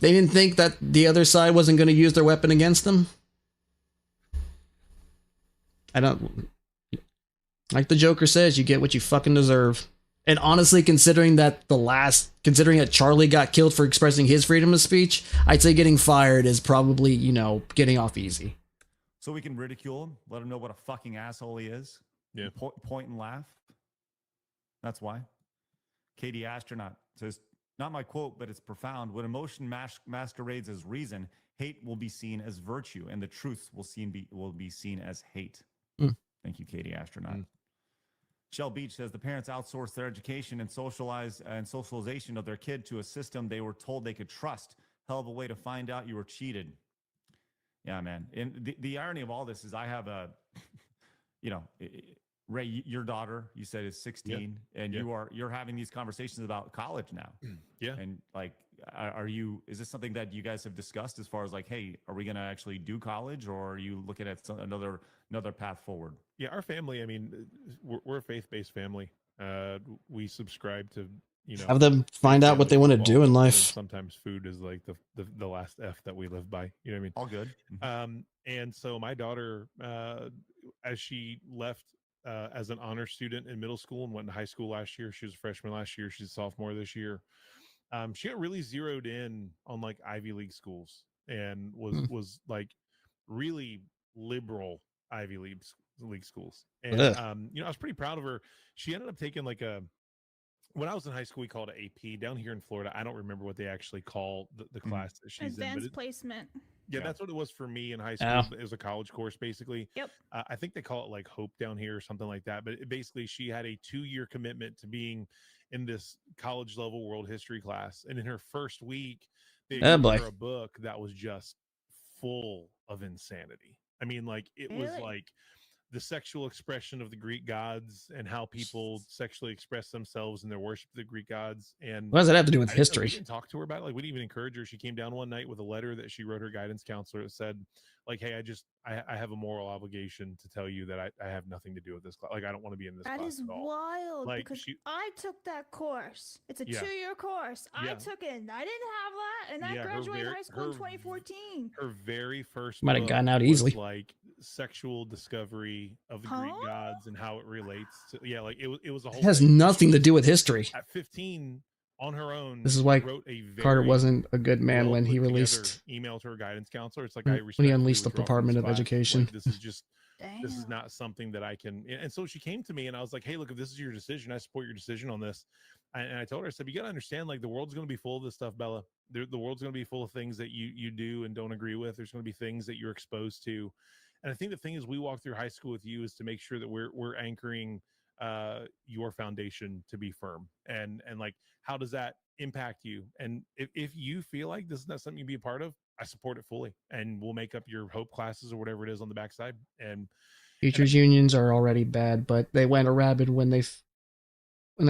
They didn't think that the other side wasn't going to use their weapon against them. I don't, like the Joker says, you get what you fucking deserve. And honestly, considering that Charlie got killed for expressing his freedom of speech, I'd say getting fired is probably, getting off easy. So we can ridicule him, let him know what a fucking asshole he is. Yeah. Point and laugh. That's why. Katie Astronaut says, not my quote, but it's profound. When emotion masquerades as reason, hate will be seen as virtue, and the truth will be seen as hate. Thank you, Katie Astronaut. Shell Beach says the parents outsourced their education and socialization of their kid to a system they were told they could trust. Hell of a way to find out you were cheated. Yeah, man. And the irony of all this is I have a, Ray, your daughter, you said is 16, and you're having these conversations about college now. Yeah. And like, is this something that you guys have discussed as far as like, hey, are we going to actually do college, or are you looking at another path forward? Yeah, our family, I mean, we're a faith-based family. We subscribe to, have them find out what they want to do in life. Sometimes food is like the last F that we live by. You know what I mean? All good. And so my daughter, as she left as an honor student in middle school and went to high school last year, she was a freshman last year, she's a sophomore this year. She got really zeroed in on like Ivy League schools and was like really liberal Ivy League schools. And, I was pretty proud of her. She ended up taking like when I was in high school, we called it AP. Down here in Florida, I don't remember what they actually call the class that she's Advanced in. placement. Yeah, that's what it was for me in high school. It was a college course, basically. Yep. I think they call it like Hope down here or something like that. But basically, she had a 2-year commitment to being in this college level world history class. And in her first week, they gave her a book that was just full of insanity. I mean, like it was like the sexual expression of the Greek gods and how people sexually express themselves in their worship of the Greek gods. And what does that have to do with history? We didn't talk to her about it. Like, we didn't even encourage her. She came down one night with a letter that she wrote her guidance counselor that said, like, hey, I have a moral obligation to tell you that I have nothing to do with this class. Like, I don't want to be in this class That is at all. wild, Like, because I took that course. It's a 2-year course. I took it, and I didn't have that, and I graduated high school in 2014. Her very first Might have book gotten out was, easily. like sexual discovery of the Greek gods and how it relates to like it was a whole It has thing. nothing to do with history. At 15 on her own, This is why she wrote a Carter very wasn't a good man when he put together released email to her guidance counselor. It's like, when I he respectfully unleashed the withdraw from Department this of class. Education. Like, this is just this is not something that I can. And so she came to me and I was like, hey, look, if this is your decision, I support your decision on this. And I told her, I said, you got to understand, like, the world's going to be full of this stuff, Bella. The world's going to be full of things that you do and don't agree with. There's going to be things that you're exposed to. And I think the thing is, we walk through high school with you is to make sure that we're anchoring your foundation to be firm. And like, how does that impact you? And if you feel like this is not something you be a part of, I support it fully, and we'll make up your hope classes or whatever it is on the backside. And Teachers unions are already bad, but they went a rabid when they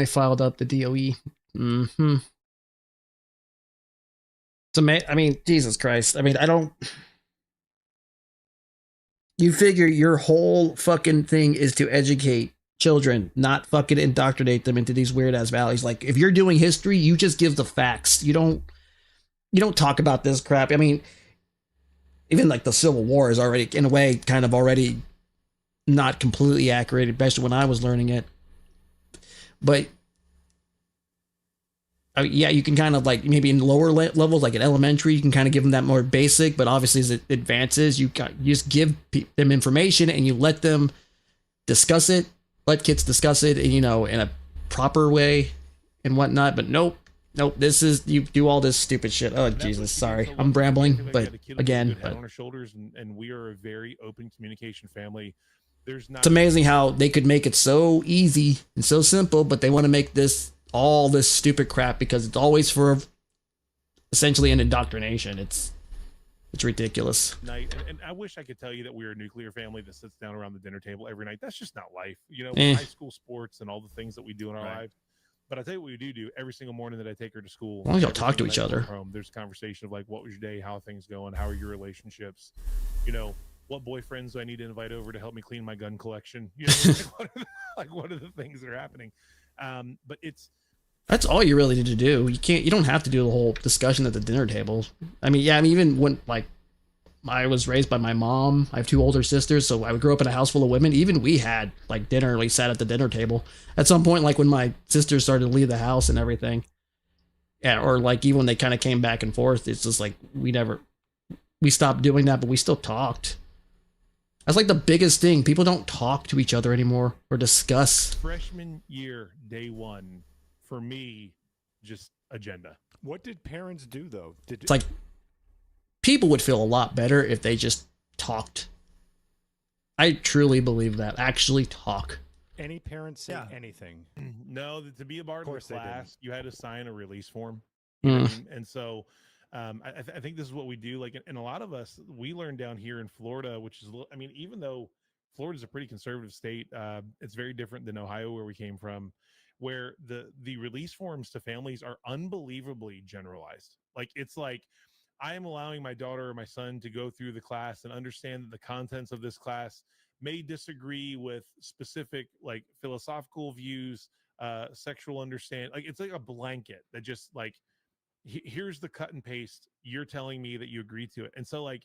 filed up the DOE. It's amazing. I mean, Jesus Christ. I mean, you figure your whole fucking thing is to educate children, not fucking indoctrinate them into these weird ass values. Like, if you're doing history, you just give the facts. You don't talk about this crap. I mean, even like the Civil War is already, in a way, kind of already not completely accurate, especially when I was learning it. But yeah, you can kind of, like, maybe in lower levels, like in elementary, you can kind of give them that more basic. But obviously, as it advances, you just give them information and you let them discuss it. Let kids discuss it, in a proper way and whatnot. But nope, this is, you do all this stupid shit. Oh, Jesus, sorry, I'm rambling. But again, head on our shoulders, and we are a very open communication family. It's amazing how they could make it so easy and so simple, but they want to make all this stupid crap because it's always for essentially an indoctrination. It's ridiculous. Night, and I wish I could tell you that we're a nuclear family that sits down around the dinner table every night. That's just not life. High school sports and all the things that we do in our lives, But I tell you what we do every single morning that I take her to school. As long as y'all every talk to single each night other. before home, there's a conversation of like, what was your day? How are things going? How are your relationships? You know, what boyfriends do I need to invite over to help me clean my gun collection? You know, what are the things that are happening? But that's all you really need to do. You don't have to do the whole discussion at the dinner table. I mean, even when like I was raised by my mom, I have 2 older sisters, so I grew up in a house full of women. Even we had like dinner, we sat at the dinner table. At some point, like when my sisters started to leave the house and everything, yeah, or like even when they kind of came back and forth, it's just like we stopped doing that, but we still talked. That's like the biggest thing. People don't talk to each other anymore or discuss. Freshman year, day 1, for me, just agenda. What did parents do though? It's like people would feel a lot better if they just talked. I truly believe that. Actually talk. Any parents say anything? No, to be a part of the class, you had to sign a release form. And so I think this is what we do. Like, and a lot of us, we learned down here in Florida, which is, I mean, even though Florida is a pretty conservative state, it's very different than Ohio, where we came from, where the release forms to families are unbelievably generalized. Like, it's like, I am allowing my daughter or my son to go through the class and understand that the contents of this class may disagree with specific like philosophical views, sexual understanding. Like, it's like a blanket that just like, here's the cut and paste. You're telling me that you agree to it. And so like,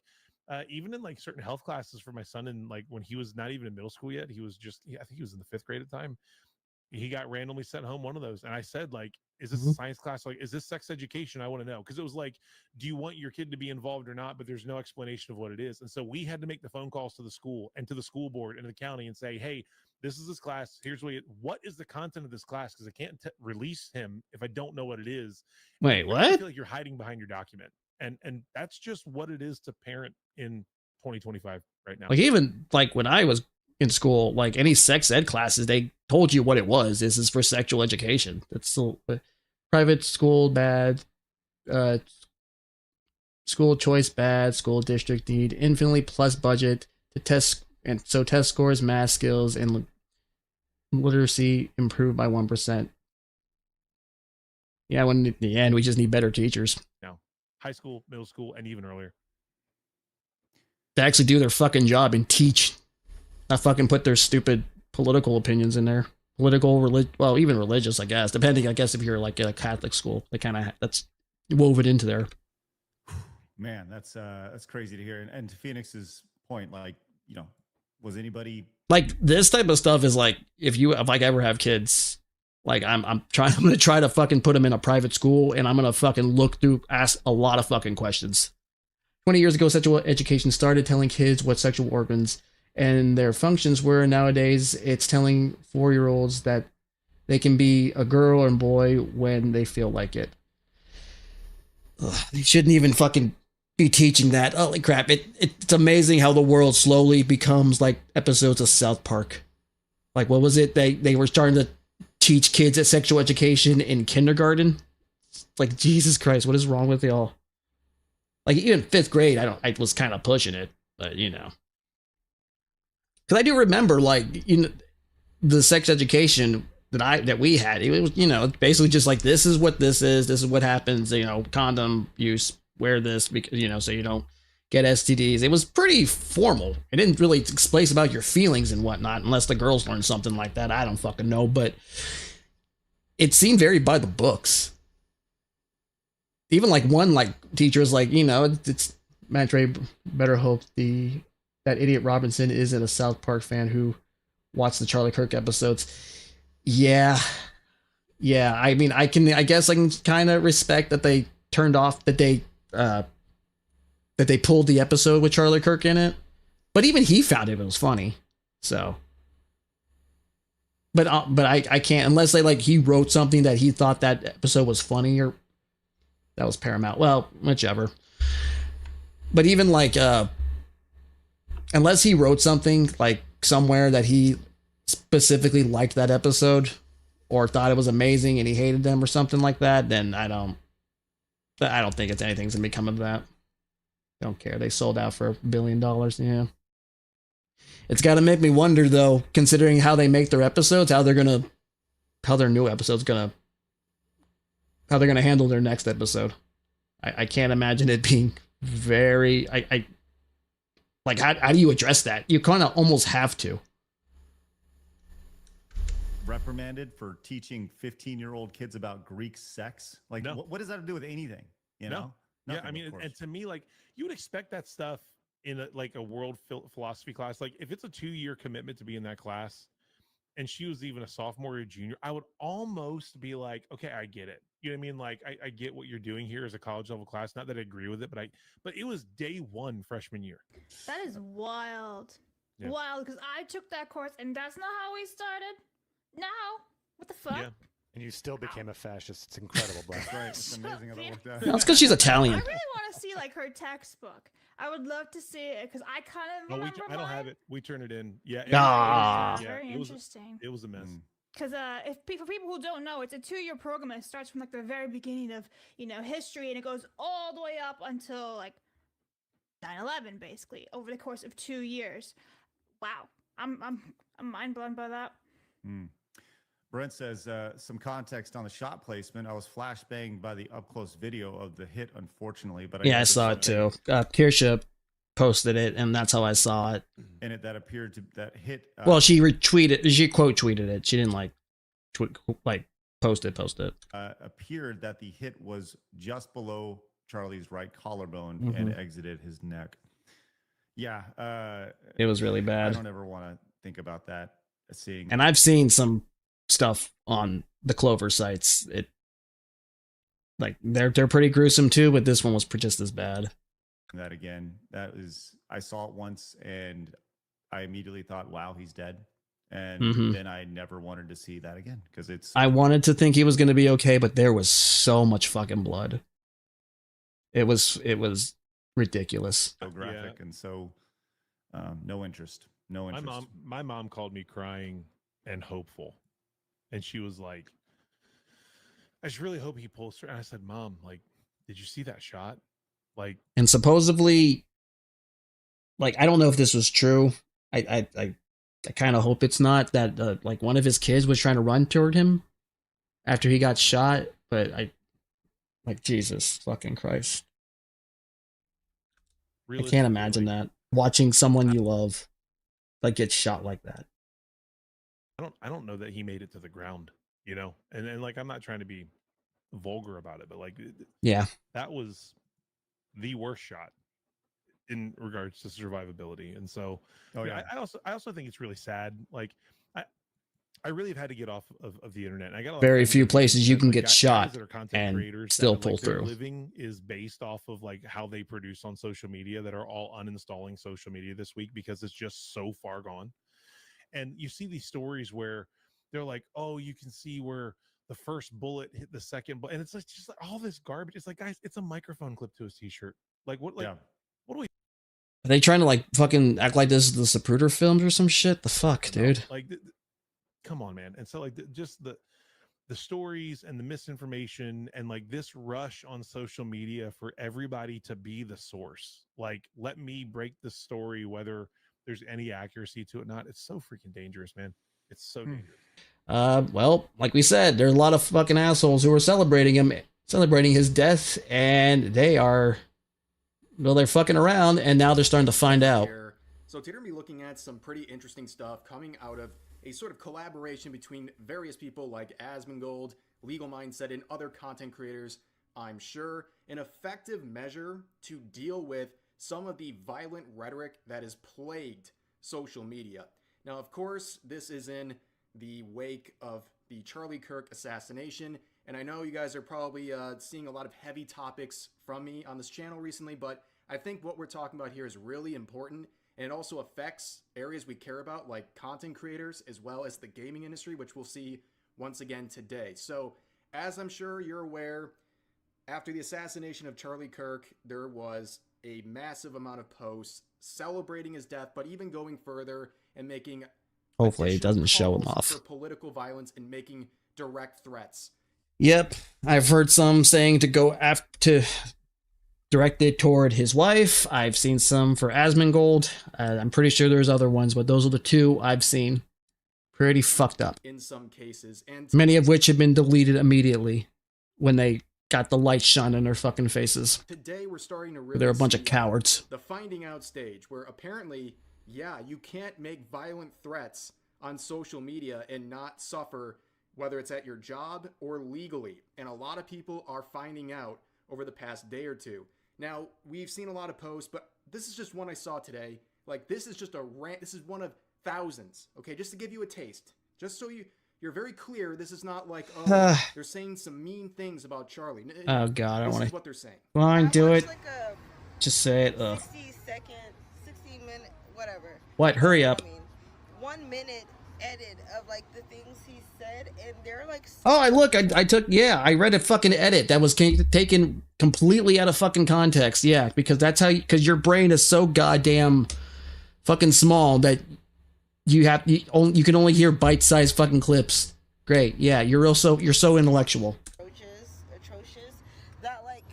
even in like certain health classes for my son, and like when he was not even in middle school yet, he was just, I think he was in the 5th grade at the time. He got randomly sent home one of those. And I said, like, is this a science class? Like, is this sex education? I want to know. Because it was like, do you want your kid to be involved or not? But there's no explanation of what it is. And so we had to make the phone calls to the school and to the school board and to the county and say, hey, this is this class. Here's what is the content of this class? Because I can't release him if I don't know what it is. Wait, what? I feel like you're hiding behind your document. And that's just what it is to parent in 2025 right now. Like, even like when I was in school, like any sex ed classes, they told you what it was. This is for sexual education. It's still private school bad, school choice bad, school district need infinitely plus budget to test, and so test scores, math skills, and literacy improved by 1%. Yeah, when in the end we just need better teachers. No, high school, middle school, and even earlier to actually do their fucking job and teach. Not fucking put their stupid political opinions in there. Political, well, even religious, I guess. Depending, I guess, if you're like at a Catholic school, they kind of that's woven into there. Man, that's crazy to hear. And to Phoenix's point, like, you know, was anybody like this type of stuff is like if I ever have kids, like I'm gonna try to fucking put them in a private school, and I'm gonna fucking ask a lot of fucking questions. 20 years ago, sexual education started telling kids what sexual organs and their functions were. Nowadays, it's telling 4-year-olds that they can be a girl or boy when they feel like it. Ugh, they shouldn't even fucking be teaching that. Holy crap. It's amazing how the world slowly becomes like episodes of South Park. Like, what was it? They were starting to teach kids at sexual education in kindergarten. Like, Jesus Christ, what is wrong with y'all? Like, even 5th grade, I was kind of pushing it, but you know. Because I do remember, like, you know, the sex education that we had. It was, you know, basically just like, this is what this is what happens. You know, condom use, wear this because, you know, so you don't get STDs. It was pretty formal. It didn't really explain about your feelings and whatnot, unless the girls learned something like that. I don't fucking know, but it seemed very by the books. Even like one like teacher was like, you know, it's Matt Dre better hope that idiot Robinson isn't a South Park fan who watched the Charlie Kirk episodes. Yeah. I mean, I guess I can kind of respect that they turned off that they pulled the episode with Charlie Kirk in it, but even he found it was funny. So, but I can't, unless they like he wrote something that he thought that episode was funny, or that was Paramount. Well, whichever. But even like unless he wrote something like somewhere that he specifically liked that episode or thought it was amazing and he hated them or something like that, then I don't think it's anything's gonna become of that. Don't care. They sold out for $1 billion. Yeah. It's got to make me wonder though, considering how they make their episodes, how their new episode's gonna how they're gonna handle their next episode. I can't imagine it being very. I like how do you address that? You kind of almost have to. Reprimanded for teaching 15-year-old kids about Greek sex. Like, No. what does that have to do with anything? You know? Yeah, Nothing, I mean, of course. and to me, like, you would expect that stuff in a world philosophy class. Like, if it's a 2-year commitment to be in that class, and she was even a sophomore or junior, I would almost be like, okay, I get it. You know what I mean? Like, I get what you're doing here as a college level class. Not that I agree with it, but it was day one freshman year. That is wild. Yeah. Wild, because I took that course and that's not how we started. No. What the fuck? Yeah. And you still became a fascist. It's incredible, bro. That's right. It's amazing how that worked out. That's because she's Italian. I really want to see like her textbook. I would love to see it because I kind of No, remember I don't have mine. it. We turned it in. Yeah. Ah. Very it was, interesting. It was a mess. Because for people who don't know, it's a 2-year program. And it starts from like the very beginning of history, and it goes all the way up until like 9/11, basically over the course of 2 years. Wow, I'm mind blown by that. Brent says, some context on the shot placement. I was flashbanged by the up-close video of the hit, unfortunately. But Yeah, I saw it too. Kirsha posted it, and that's how I saw it. And that appeared to that hit. Well, she retweeted, she quote tweeted it. She didn't like post it. Appeared that the hit was just below Charlie's right collarbone and exited his neck. Yeah, It was really bad. I don't ever want to think about that. Seeing, And I've seen some stuff on the Clover sites. It like they're pretty gruesome too, but this one was just as bad. that again, I saw it once and I immediately thought, wow, he's dead. And then I never wanted to see that again because I wanted to think he was going to be okay, but there was so much fucking blood. It was ridiculous. so graphic and so no interest. No interest. My mom called me crying and hopeful, and she was like, "I just really hope he pulls through." And I said, "Mom, like, did you see that shot?" Like, And supposedly, like, I don't know if this was true. I kind of hope it's not that like one of his kids was trying to run toward him after he got shot, but Jesus fucking Christ. I can't imagine that watching someone you love like get shot like that. I don't know that he made it to the ground, and like, I'm not trying to be vulgar about it, but like, Yeah. that was the worst shot in regards to survivability. And so I also think it's really sad. Like, I really have had to get off of the internet. And I got a lot of Very friends few that- places you that, can like, get guys shot that are content and creators still that, pull like, their through. living is based off of like how they produce on social media, that are all uninstalling social media this week because it's just so far gone. And you see these stories where they're like, oh, you can see where the first bullet hit the second bullet, and it's like just like all this garbage. It's like, guys, it's a microphone clip to his t-shirt. Like, what? Like, what do we? Are they trying to like fucking act like this is the Zapruder films or some shit? The fuck, dude. Like, come on, man. And so like just the stories and the misinformation and like this rush on social media for everybody to be the source. Like, let me break the story, whether there's any accuracy to it or not. It's so freaking dangerous, man. It's so dangerous. Well, like we said, there are a lot of fucking assholes who are celebrating his death, and they're fucking around, and now they're starting to find out. So today we're going to be looking at some pretty interesting stuff coming out of a sort of collaboration between various people like Asmongold, Legal Mindset, and other content creators. I'm sure an effective measure to deal with some of the violent rhetoric that has plagued social media. Now, of course, this is in the wake of the Charlie Kirk assassination, and I know you guys are probably seeing a lot of heavy topics from me on this channel recently, but I think what we're talking about here is really important, and it also affects areas we care about, like content creators, as well as the gaming industry, which we'll see once again today. So, as I'm sure you're aware, after the assassination of Charlie Kirk, there was a massive amount of posts celebrating his death, but even going further and making Hopefully it doesn't show him calls off. for political violence and making direct threats. Yep, I've heard some saying to go to direct it toward his wife. I've seen some for Asmongold. I'm pretty sure there's other ones, but those are the two I've seen. Pretty fucked up. In some cases, and Many of which have been deleted immediately. when they got the light shone in their fucking faces. Today we're starting to really They're a bunch see of cowards. the finding out stage, where apparently, yeah, you can't make violent threats on social media and not suffer, whether it's at your job or legally. And a lot of people are finding out over the past day or two. Now, we've seen a lot of posts, but this is just one I saw today. Like, this is just a rant. This is one of thousands, okay? Just to give you a taste. Just so you're very clear, this is not like, oh, they're saying some mean things about Charlie. Oh God, I This want is to. what they're saying. Fine, do it. Just say it. 60 minute, whatever. What? Hurry up. 1 minute edit of like the things he said, and they're like. Oh, I read a fucking edit that was taken completely out of fucking context. Yeah, because that's how, because your brain is so goddamn fucking small that you can only hear bite-sized fucking clips. Great. Yeah, you're so intellectual. Atrocious. That like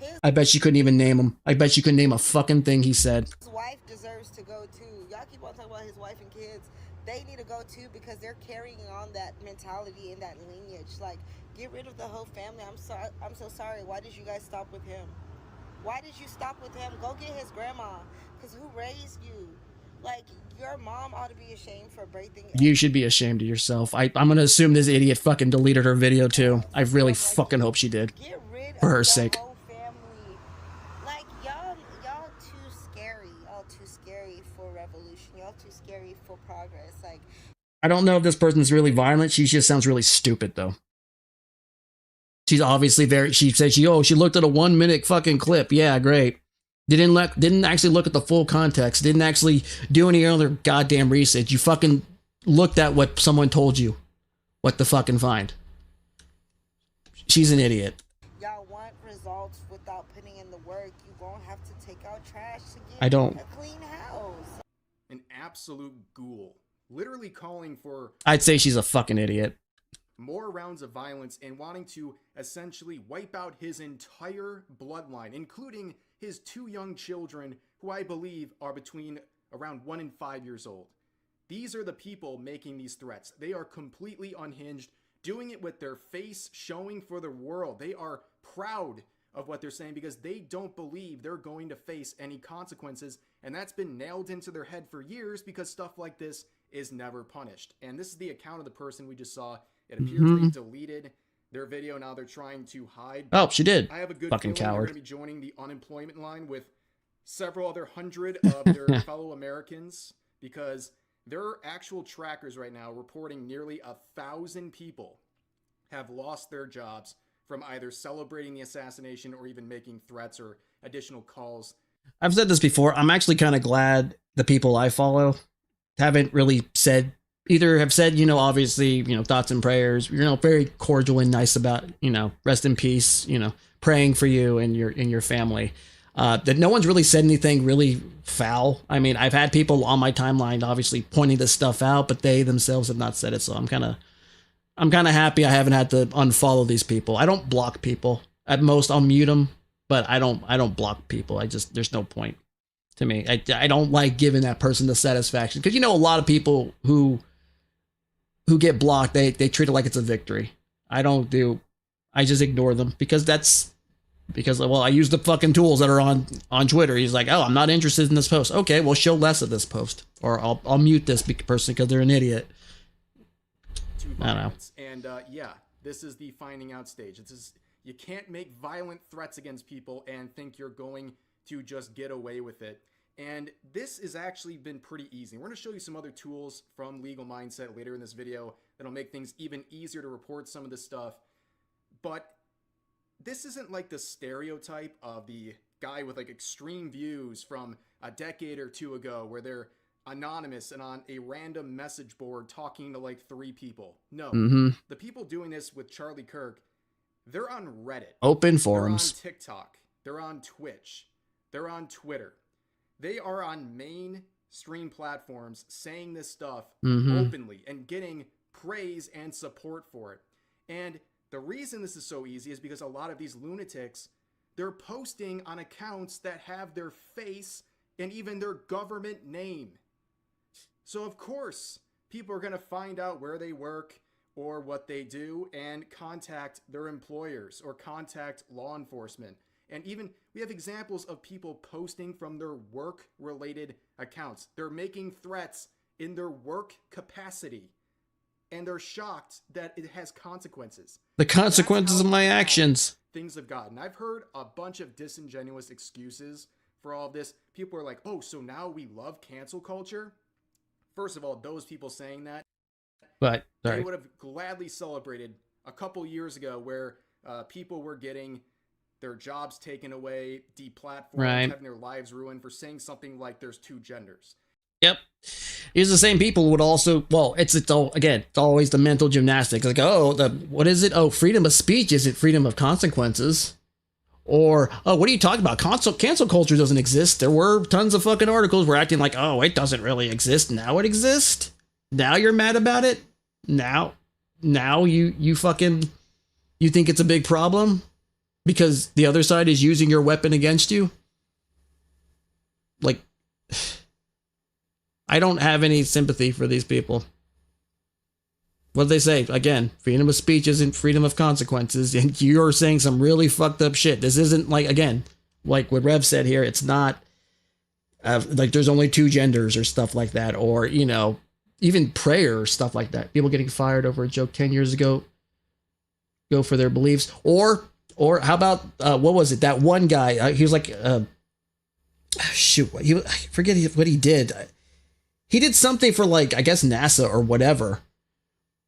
his I bet you couldn't even name him. I bet you couldn't name a fucking thing he said. wife deserves to go too. Y'all keep on talking about his wife and kids. They need to go too because they're carrying on that mentality and that lineage. Like, get rid of the whole family. I'm so sorry. Why did you guys stop with him? Why did you stop with him? Go get his grandma. Because who raised you? Like, your mom ought to be ashamed for breaking. You should be ashamed of yourself. I'm gonna assume this idiot fucking deleted her video too. I really fucking hope she did. For her sake. Like, y'all too scary. Y'all too scary for revolution. Y'all too scary for progress. Like, I don't know if this person's really violent. She just sounds really stupid though. She's obviously she said she looked at a 1 minute fucking clip. Yeah, great. Didn't actually look at the full context. Didn't actually do any other goddamn research. You fucking looked at what someone told you. What to fucking find. She's an idiot. y'all want results without putting in the work. You won't have to take out trash to get I don't. a clean house. An absolute ghoul. Literally calling for I'd say she's a fucking idiot. more rounds of violence and wanting to essentially wipe out his entire bloodline, including his 2 young children, who I believe are between around 1 and 5 years old. These are the people making these threats. They are completely unhinged, doing it with their face showing for the world. They are proud of what they're saying because they don't believe they're going to face any consequences, and that's been nailed into their head for years because stuff like this is never punished. And this is the account of the person we just saw. It appears they deleted their video. Now they're trying to hide. Oh, she did. I have a good Fucking feeling coward. they're going to be joining the unemployment line with several other hundred of their fellow Americans, because there are actual trackers right now reporting nearly 1,000 people have lost their jobs from either celebrating the assassination or even making threats or additional calls. I've said this before. I'm actually kind of glad the people I follow haven't really said, either have said, obviously, thoughts and prayers, very cordial and nice about, rest in peace, praying for you and your family. That no one's really said anything really foul. I mean, I've had people on my timeline obviously pointing this stuff out, but they themselves have not said it. So I'm kind of happy I haven't had to unfollow these people. I don't block people. At most, I'll mute them, but I don't block people. There's no point to me. I don't like giving that person the satisfaction, because a lot of people who get blocked, they treat it like it's a victory. I just ignore them because I use the fucking tools that are on Twitter. He's like, oh, I'm not interested in this post. Okay, well, show less of this post, or I'll mute this person because they're an idiot. I don't know. And yeah, this is the finding out stage. You can't make violent threats against people and think you're going to just get away with it. And this has actually been pretty easy. We're going to show you some other tools from Legal Mindset later in this video that'll make things even easier to report some of this stuff. But this isn't like the stereotype of the guy with like extreme views from a decade or 2 ago where they're anonymous and on a random message board talking to like 3 people. No, the people doing this with Charlie Kirk, they're on Reddit. Open forums. They're on TikTok. They're on Twitch. They're on Twitter. They are on mainstream platforms saying this stuff openly and getting praise and support for it. And the reason this is so easy is because a lot of these lunatics, they're posting on accounts that have their face and even their government name. So of course, people are going to find out where they work, or what they do and contact their employers or contact law enforcement. And even we have examples of people posting from their work-related accounts. They're making threats in their work capacity, and they're shocked that it has consequences. The consequences of my actions. Things have gotten. I've heard a bunch of disingenuous excuses for all of this. People are like, oh, so now we love cancel culture? First of all, those people saying that, But they sorry. would have gladly celebrated a couple years ago where people were getting their jobs taken away, deplatformed, Right. having their lives ruined for saying something like there's two genders. Yep. These are the same people who would also, well, it's all, again, it's always the mental gymnastics. Like, oh, what is it? Oh, freedom of speech isn't freedom of consequences. Or, oh, what are you talking about? Cancel culture doesn't exist. There were tons of fucking articles where acting like, oh, it doesn't really exist. Now it exists. Now you're mad about it. Now you fucking, you think it's a big problem because the other side is using your weapon against you. Like, I don't have any sympathy for these people. What do they say? Again, freedom of speech isn't freedom of consequences, and you're saying some really fucked up shit. This isn't like, again, like what Rev said here, it's not like there's only two genders or stuff like that, or, you know, even prayer or stuff like that. People getting fired over a joke 10 years ago go for their beliefs. Or how about, what was it? That one guy, he was like, shoot, I forget what he did. He did something for, like, I guess NASA or whatever,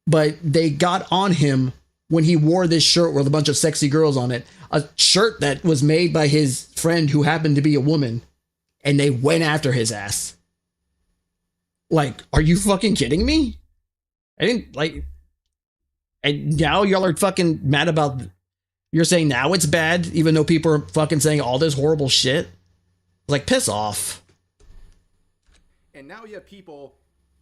but they got on him when he wore this shirt with a bunch of sexy girls on it, a shirt that was made by his friend who happened to be a woman, and they went after his ass. Like, are you fucking kidding me? I didn't, like, and now y'all are fucking mad about, you're saying now it's bad, even though people are fucking saying all this horrible shit? Like, piss off. And now you have people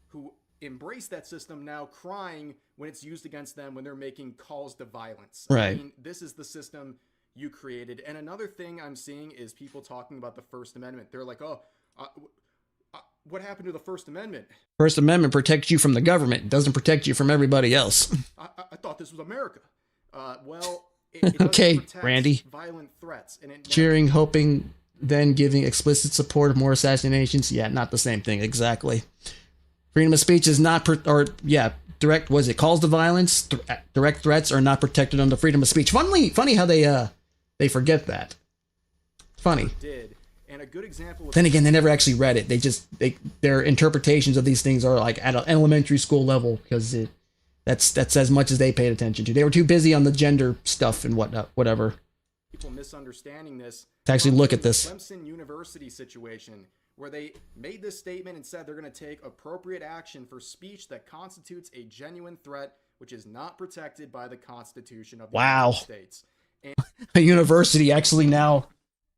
who embrace that system now crying when it's used against them when they're making calls to violence. Right. I mean, this is the system you created. And another thing I'm seeing is people talking about the First Amendment. They're like, oh, what happened to the First Amendment? First Amendment protects you from the government. It doesn't protect you from everybody else. I thought this was America. Well, it Okay, protects Randy. violent threats. And it Cheering, hoping, then giving explicit support of more assassinations. Yeah, not the same thing. Exactly. Freedom of speech is not, direct, was it calls to violence? Direct threats are not protected under freedom of speech. Funny how they forget that. Funny. did. And a good example. Then again, they never actually read it. Their interpretations of these things are like at an elementary school level because that's as much as they paid attention to. They were too busy on the gender stuff and whatnot, whatever. People misunderstanding this. To actually look at this. Clemson University situation where they made this statement and said they're going to take appropriate action for speech that constitutes a genuine threat, which is not protected by the Constitution of the Wow. United States. And A university actually now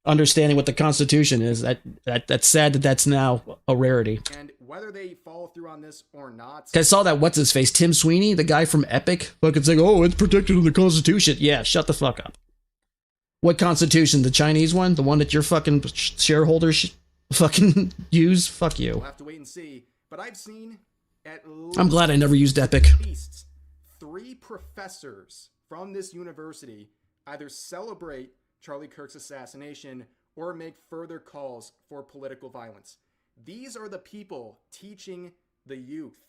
understanding what the Constitution is. That's sad that that's now a rarity. And whether they follow through on this or not, I saw that, what's his face, Tim Sweeney, the guy from Epic, fucking saying, oh, it's protected in the Constitution. Yeah, shut the fuck up. What Constitution? The Chinese one? The one that your fucking shareholders fucking use? Fuck you. we'll have to wait and see. But I've seen at I'm glad I never used Epic. least 3 professors from this university either celebrate Charlie Kirk's assassination or make further calls for political violence. These are the people teaching the youth.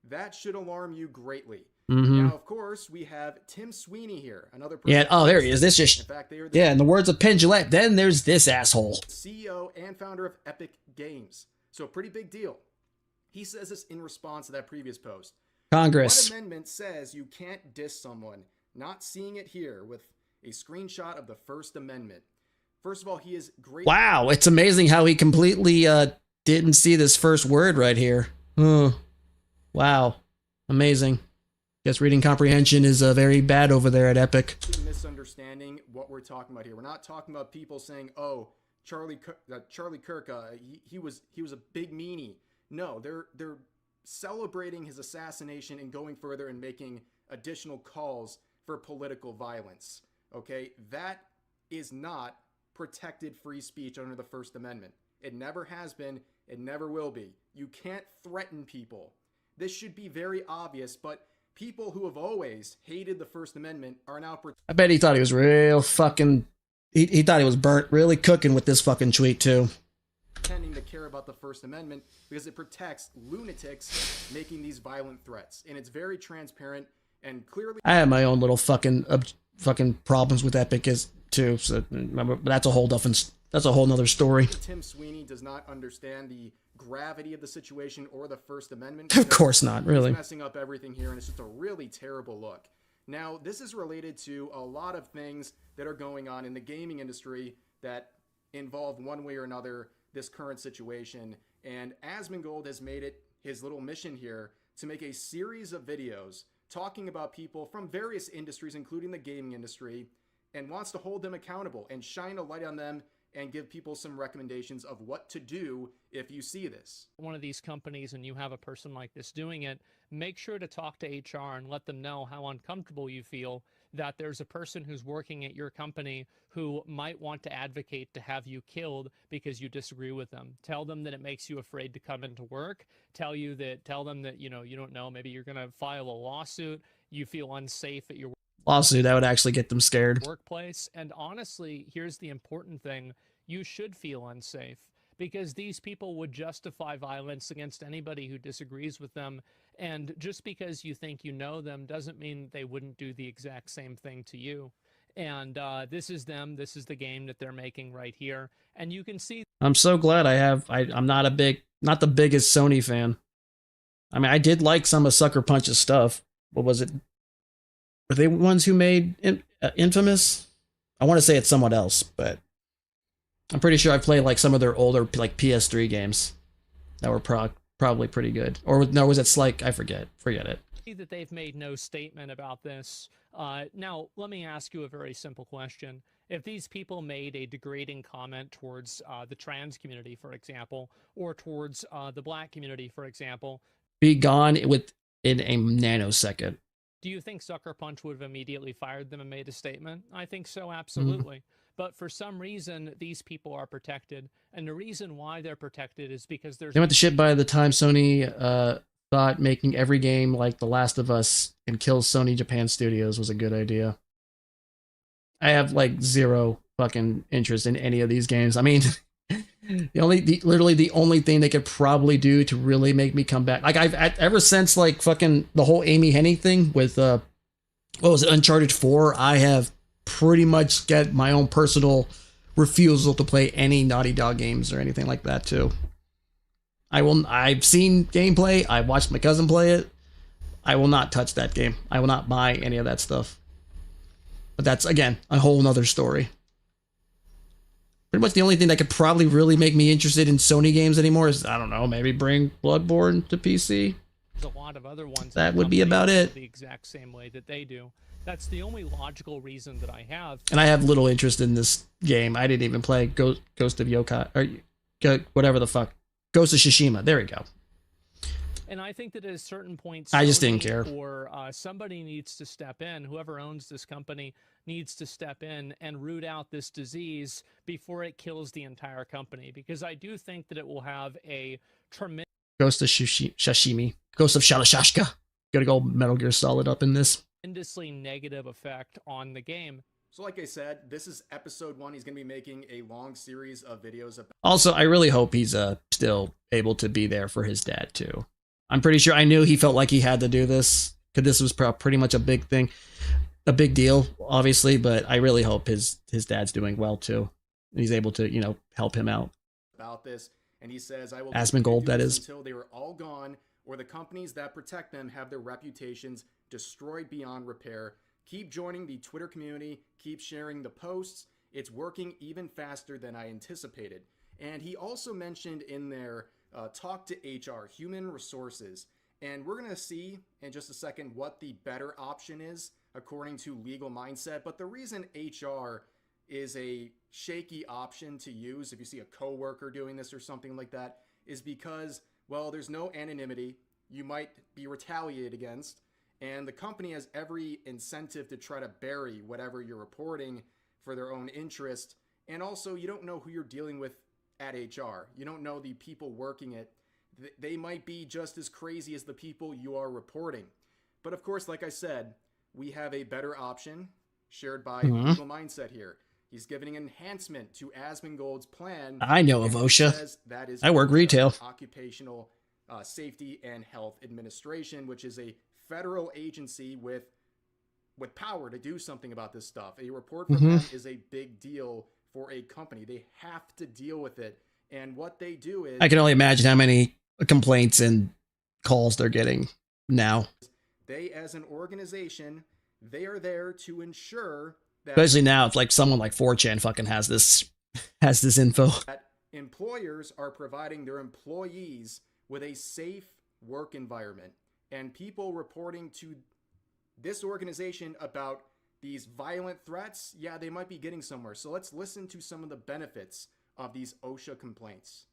That should alarm you greatly. Mhm. Now, of course, we have Tim Sweeney here, another person. Yeah, oh, there he is. This just, In fact, they are the yeah, in the words of Penn Jillette, then there's this asshole. CEO and founder of Epic Games. So a pretty big deal. He says this in response to that previous post. Congress. What amendment says you can't diss someone? Not seeing it here with a screenshot of the First Amendment. First of all, he is great. Wow, it's amazing how he completely didn't see this first word right here. Oh, wow, amazing. Guess reading comprehension is very bad over there at Epic. Misunderstanding what we're talking about here. We're not talking about people saying, "Oh, Charlie Kirk, he was a big meanie." No, they're celebrating his assassination and going further and making additional calls for political violence. Okay, that is not protected free speech under the First Amendment. It never has been. It never will be. You can't threaten people. This should be very obvious, but People who have always hated the First Amendment are now I bet he thought he was real fucking. He thought he was burnt, really cooking with this fucking tweet too. pretending to care about the First Amendment because it protects lunatics making these violent threats. And it's very transparent and clearly. I have my own little fucking problems with Epic too. So remember, but that's a whole different. That's a whole nother story. Tim Sweeney does not understand the gravity of the situation or the First Amendment. Of course not, really. He's messing up everything here, and it's just a really terrible look. Now, this is related to a lot of things that are going on in the gaming industry that involve one way or another this current situation. And Asmongold has made it his little mission here to make a series of videos talking about people from various industries, including the gaming industry, and wants to hold them accountable and shine a light on them and give people some recommendations of what to do if you see this. One of these companies and you have a person like this doing it, make sure to talk to HR and let them know how uncomfortable you feel that there's a person who's working at your company who might want to advocate to have you killed because you disagree with them. Tell them that it makes you afraid to come into work. Tell them that, you don't know, maybe you're going to file a lawsuit. You feel unsafe at your Lawsuit, that would actually get them scared. workplace. And honestly, here's the important thing. You should feel unsafe because these people would justify violence against anybody who disagrees with them. And just because you think you know them doesn't mean they wouldn't do the exact same thing to you. And this is them. This is the game that they're making right here. And you can see. I'm so glad I'm not the biggest Sony fan. I mean, I did like some of Sucker Punch's stuff. What was it? Were they ones who made Infamous? I want to say it's someone else, but I'm pretty sure I played like some of their older like PS3 games that were probably pretty good. Or no, was it Slyke? I forget it. See that they've made no statement about this. Now, let me ask you a very simple question. If these people made a degrading comment towards the trans community, for example, or towards the black community, for example, Be gone in a nanosecond. do you think Sucker Punch would have immediately fired them and made a statement? I think so, absolutely. But for some reason, these people are protected. And the reason why they're protected is because there's... They went to shit by the time Sony thought making every game like The Last of Us and kill Sony Japan Studios was a good idea. I have like zero fucking interest in any of these games. I mean, literally the only thing they could probably do to really make me come back, like ever since like fucking the whole Amy Hennig thing with what was it, Uncharted 4, I have pretty much get my own personal refusal to play any Naughty Dog games or anything like that too. I've seen gameplay, I watched my cousin play it. I will not touch that game. I will not buy any of that stuff. But that's, again, a whole nother story. Pretty much the only thing that could probably really make me interested in Sony games anymore is, I don't know, maybe bring Bloodborne to PC. There's a lot of other ones That would be about it. the exact same way that they do. That's the only logical reason that I have. And I have little interest in this game. I didn't even play Ghost of Yokai, or whatever the fuck. Ghost of Tsushima. There we go. And I think that at a certain point, I just didn't Sony care. Or somebody needs to step in. Whoever owns this company needs to step in and root out this disease before it kills the entire company. Because I do think that it will have a tremendous... Ghost of Sashimi. Ghost of Shalashashka. Gotta go Metal Gear Solid up in this. tremendously negative effect on the game. So like I said, this is episode 1. He's going to be making a long series of videos about... Also, I really hope he's still able to be there for his dad, too. I'm pretty sure I knew he felt like he had to do this, because this was pretty much a big thing. A big deal, obviously, but I really hope his dad's doing well, too. And he's able to, help him out. About this, and he says, I will Asmongold, that is. until they are all gone, or the companies that protect them have their reputations destroyed beyond repair. Keep joining the Twitter community, keep sharing the posts. It's working even faster than I anticipated. And he also mentioned in there, talk to HR, human resources. And we're going to see in just a second what the better option is according to Legal Mindset. But the reason HR is a shaky option to use if you see a coworker doing this or something like that is because, well, there's no anonymity. You might be retaliated against. And the company has every incentive to try to bury whatever you're reporting for their own interest. And also, you don't know who you're dealing with at HR. You don't know the people working it. They might be just as crazy as the people you are reporting. But of course, like I said, we have a better option shared by Mhm. Legal Mindset here. He's giving an enhancement to Asmongold's plan. I know of and he OSHA. says that is I work OSHA, retail. Occupational Safety and Health Administration, which is a federal agency with power to do something about this stuff. A report from Mhm. them is a big deal for a company. They have to deal with it. And what they do is I can only imagine how many complaints and calls they're getting now. they, as an organization, they are there to ensure that Especially now, it's like someone like 4chan fucking has this info. that employers are providing their employees with a safe work environment, and people reporting to this organization about these violent threats, yeah, they might be getting somewhere. So let's listen to some of the benefits of these OSHA complaints.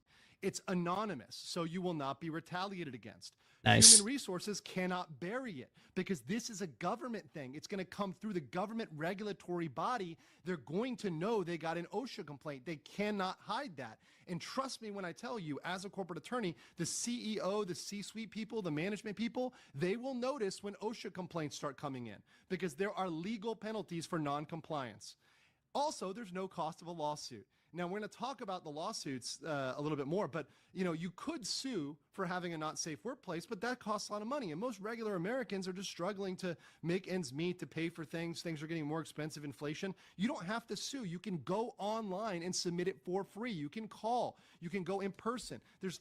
It's anonymous, so you will not be retaliated against. Nice. Human resources cannot bury it because this is a government thing. It's going to come through the government regulatory body. They're going to know they got an OSHA complaint. They cannot hide that. And trust me when I tell you, as a corporate attorney, the CEO, the C-suite people, the management people, they will notice when OSHA complaints start coming in because there are legal penalties for non-compliance. Also, there's no cost of a lawsuit. Now, we're going to talk about the lawsuits a little bit more, but you could sue for having a not safe workplace, but that costs a lot of money. And most regular Americans are just struggling to make ends meet, to pay for things. Things are getting more expensive, inflation. You don't have to sue. You can go online and submit it for free. You can call. You can go in person.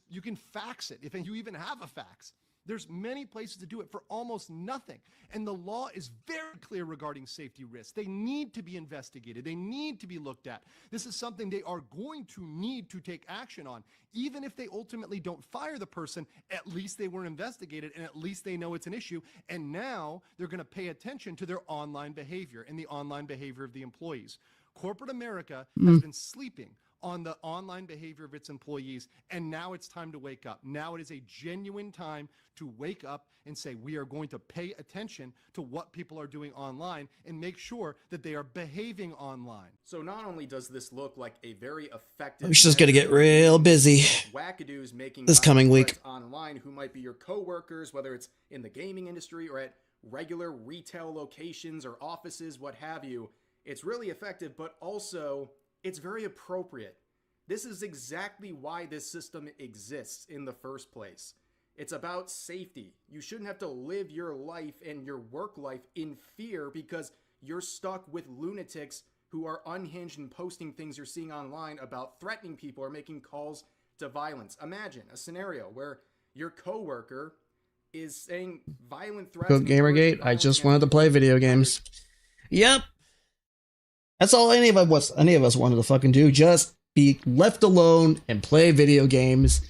You can fax it if you even have a fax. There's many places to do it for almost nothing. And the law is very clear regarding safety risks. They need to be investigated. They need to be looked at. This is something they are going to need to take action on. Even if they ultimately don't fire the person, at least they were investigated and at least they know it's an issue. And now they're going to pay attention to their online behavior and the online behavior of the employees. Corporate America has been sleeping on the online behavior of its employees, and now it's time to wake up. Now it is a genuine time to wake up and say we are going to pay attention to what people are doing online and make sure that they are behaving online. So not only does this look like a very effective, It's just gonna get real busy wackadoos making this coming violent week. threats online who might be your coworkers, whether it's in the gaming industry or at regular retail locations or offices, what have you. It's really effective, but also it's very appropriate. This is exactly why this system exists in the first place. It's about safety. You shouldn't have to live your life and your work life in fear because you're stuck with lunatics who are unhinged and posting things you're seeing online about threatening people or making calls to violence. Imagine a scenario where your coworker is saying violent threats. Go Gamergate. I just wanted to play video games. Yep. That's all any of us wanted to fucking do. Just be left alone and play video games.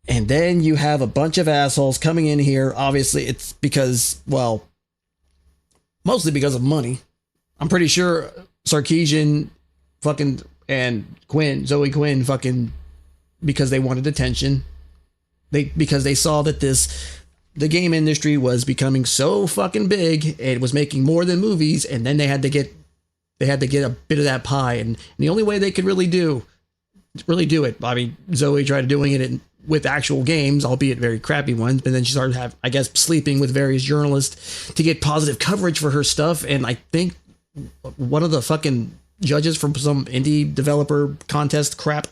And then you have a bunch of assholes coming in here. Obviously, it's because, well, mostly because of money. I'm pretty sure Sarkeesian fucking and Zoe Quinn fucking, because they wanted attention. Because they saw that the game industry was becoming so fucking big, it was making more than movies, and then they had to get a bit of that pie, and the only way they could really do it. I mean, Zoe tried doing it with actual games, albeit very crappy ones, but then she started sleeping with various journalists to get positive coverage for her stuff, and I think one of the fucking judges from some indie developer contest crap.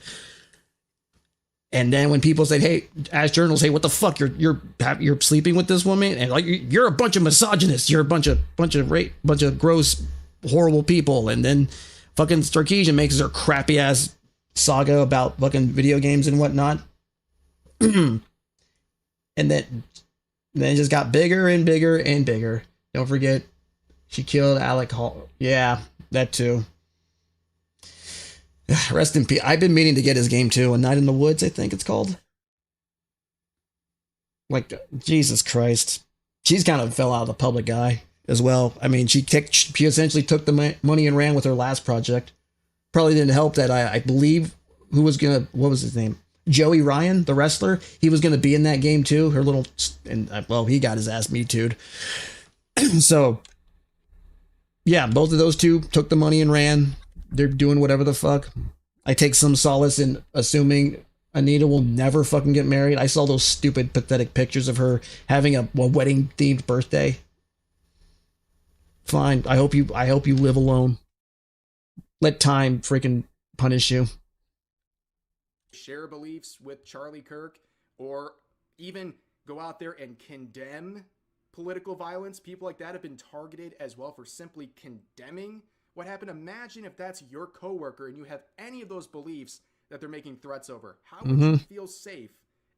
And then when people said, "Hey," as journalists, "Hey, what the fuck? You're sleeping with this woman?" And like, you're a bunch of misogynists. You're a bunch of gross, horrible people. And then fucking Sarkeesian makes her crappy ass saga about fucking video games and whatnot. And then it just got bigger and bigger and bigger. Don't forget, she killed Alec Hall. Yeah, that too. Rest in peace. I've been meaning to get his game too. A Night in the Woods, I think it's called. Like, Jesus Christ. She's kind of fell out of the public eye as well. I mean, she essentially took the money and ran with her last project. Probably didn't help that I believe what was his name? Joey Ryan, the wrestler. He was going to be in that game too. He got his ass Me Too'd. So, yeah, both of those two took the money and ran. They're doing whatever the fuck. I take some solace in assuming Anita will never fucking get married. I saw those stupid, pathetic pictures of her having a wedding-themed birthday. Fine. I hope you live alone. Let time freaking punish you. Share beliefs with Charlie Kirk, or even go out there and condemn political violence. People like that have been targeted as well for simply condemning what happened. Imagine if that's your coworker and you have any of those beliefs that they're making threats over. How would you feel safe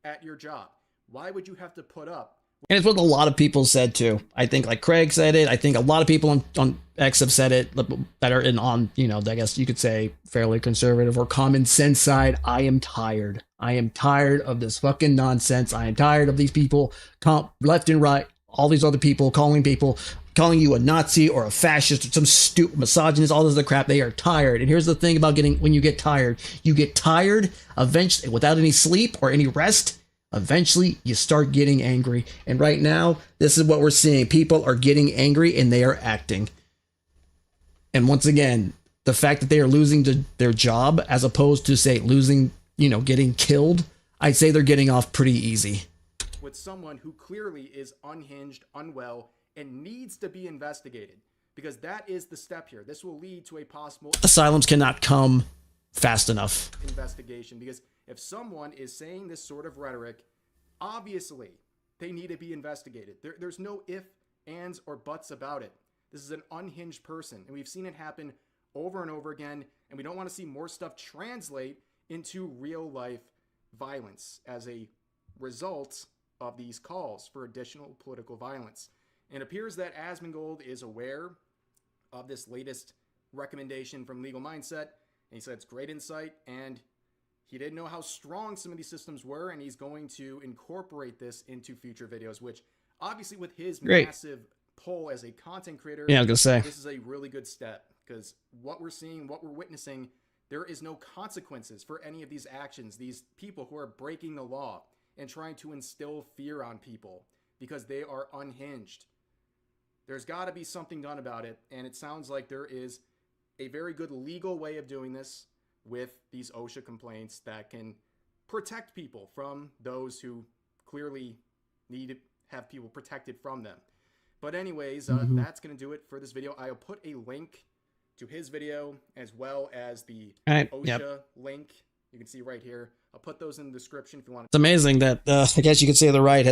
at your job? Why would you have to put up? And it's what a lot of people said too. I think like Craig said it. I think a lot of people on X have said it that are on, you know, I guess you could say fairly conservative or common sense side. I am tired. I am tired of this fucking nonsense. I am tired of these people left and right, all these other people calling you a Nazi or a fascist or some stupid misogynist, all this other crap. They are tired. And here's the thing about when you get tired eventually without any sleep or any rest. Eventually, you start getting angry. And right now, this is what we're seeing. People are getting angry and they are acting. And once again, the fact that they are losing their job as opposed to, say, losing, getting killed, I'd say they're getting off pretty easy. With someone who clearly is unhinged, unwell, and needs to be investigated. Because that is the step here. This will lead to a possible asylums cannot come fast enough. Investigation. Because if someone is saying this sort of rhetoric, obviously they need to be investigated. There's no if, ands, or buts about it. This is an unhinged person, and we've seen it happen over and over again, and we don't want to see more stuff translate into real life violence as a result of these calls for additional political violence. And it appears that Asmongold is aware of this latest recommendation from Legal Mindset, and he said it's great insight, and he didn't know how strong some of these systems were, and he's going to incorporate this into future videos, which obviously with his massive pull as a content creator, yeah, I was gonna say, this is a really good step, because what we're seeing, what we're witnessing, there is no consequences for any of these actions. These people who are breaking the law and trying to instill fear on people because they are unhinged. There's got to be something done about it, and it sounds like there is a very good legal way of doing this with these OSHA complaints that can protect people from those who clearly need to have people protected from them. But anyways, that's going to do it for this video. I'll put a link to his video as well as the OSHA link. You can see right here. I'll put those in the description if you want. It's amazing that I guess you could say the right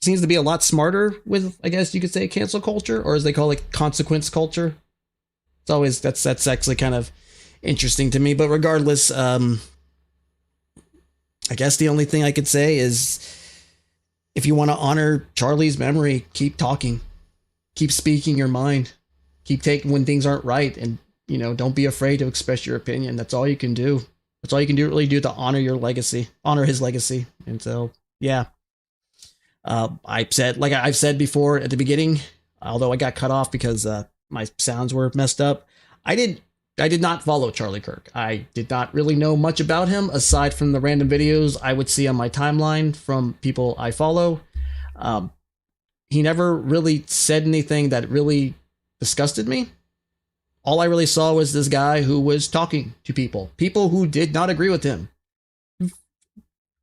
seems to be a lot smarter with, I guess you could say, cancel culture, or as they call it, consequence culture. It's always that's actually kind of interesting to me. But regardless, I guess the only thing I could say is, if you want to honor Charlie's memory, keep talking, keep speaking your mind, keep taking when things aren't right, and don't be afraid to express your opinion. That's all you can do. That's all you can really do to honor your legacy, honor his legacy. And so, yeah. I've said before at the beginning, although I got cut off because my sounds were messed up, I did not follow Charlie Kirk. I did not really know much about him aside from the random videos I would see on my timeline from people I follow. He never really said anything that really disgusted me. All I really saw was this guy who was talking to people who did not agree with him.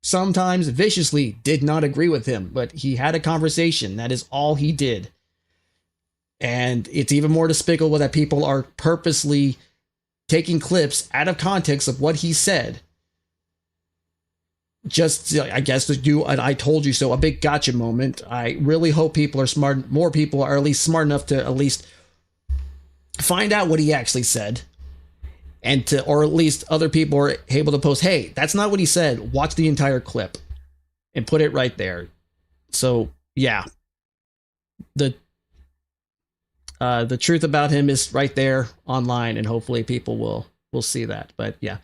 Sometimes viciously did not agree with him, but he had a conversation. That is all he did. And it's even more despicable that people are purposely taking clips out of context of what he said. Just, I guess, to do an I told you so, a big gotcha moment. I really hope people are smart. More people are at least smart enough to at least find out what he actually said. Or at least other people are able to post, hey, that's not what he said. Watch the entire clip and put it right there. So, yeah. The truth about him is right there online, and hopefully people will see that. But yeah,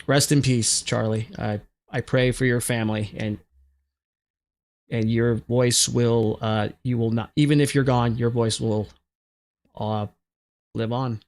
rest in peace, Charlie. I pray for your family, and your voice will, you will not, even if you're gone, your voice will live on.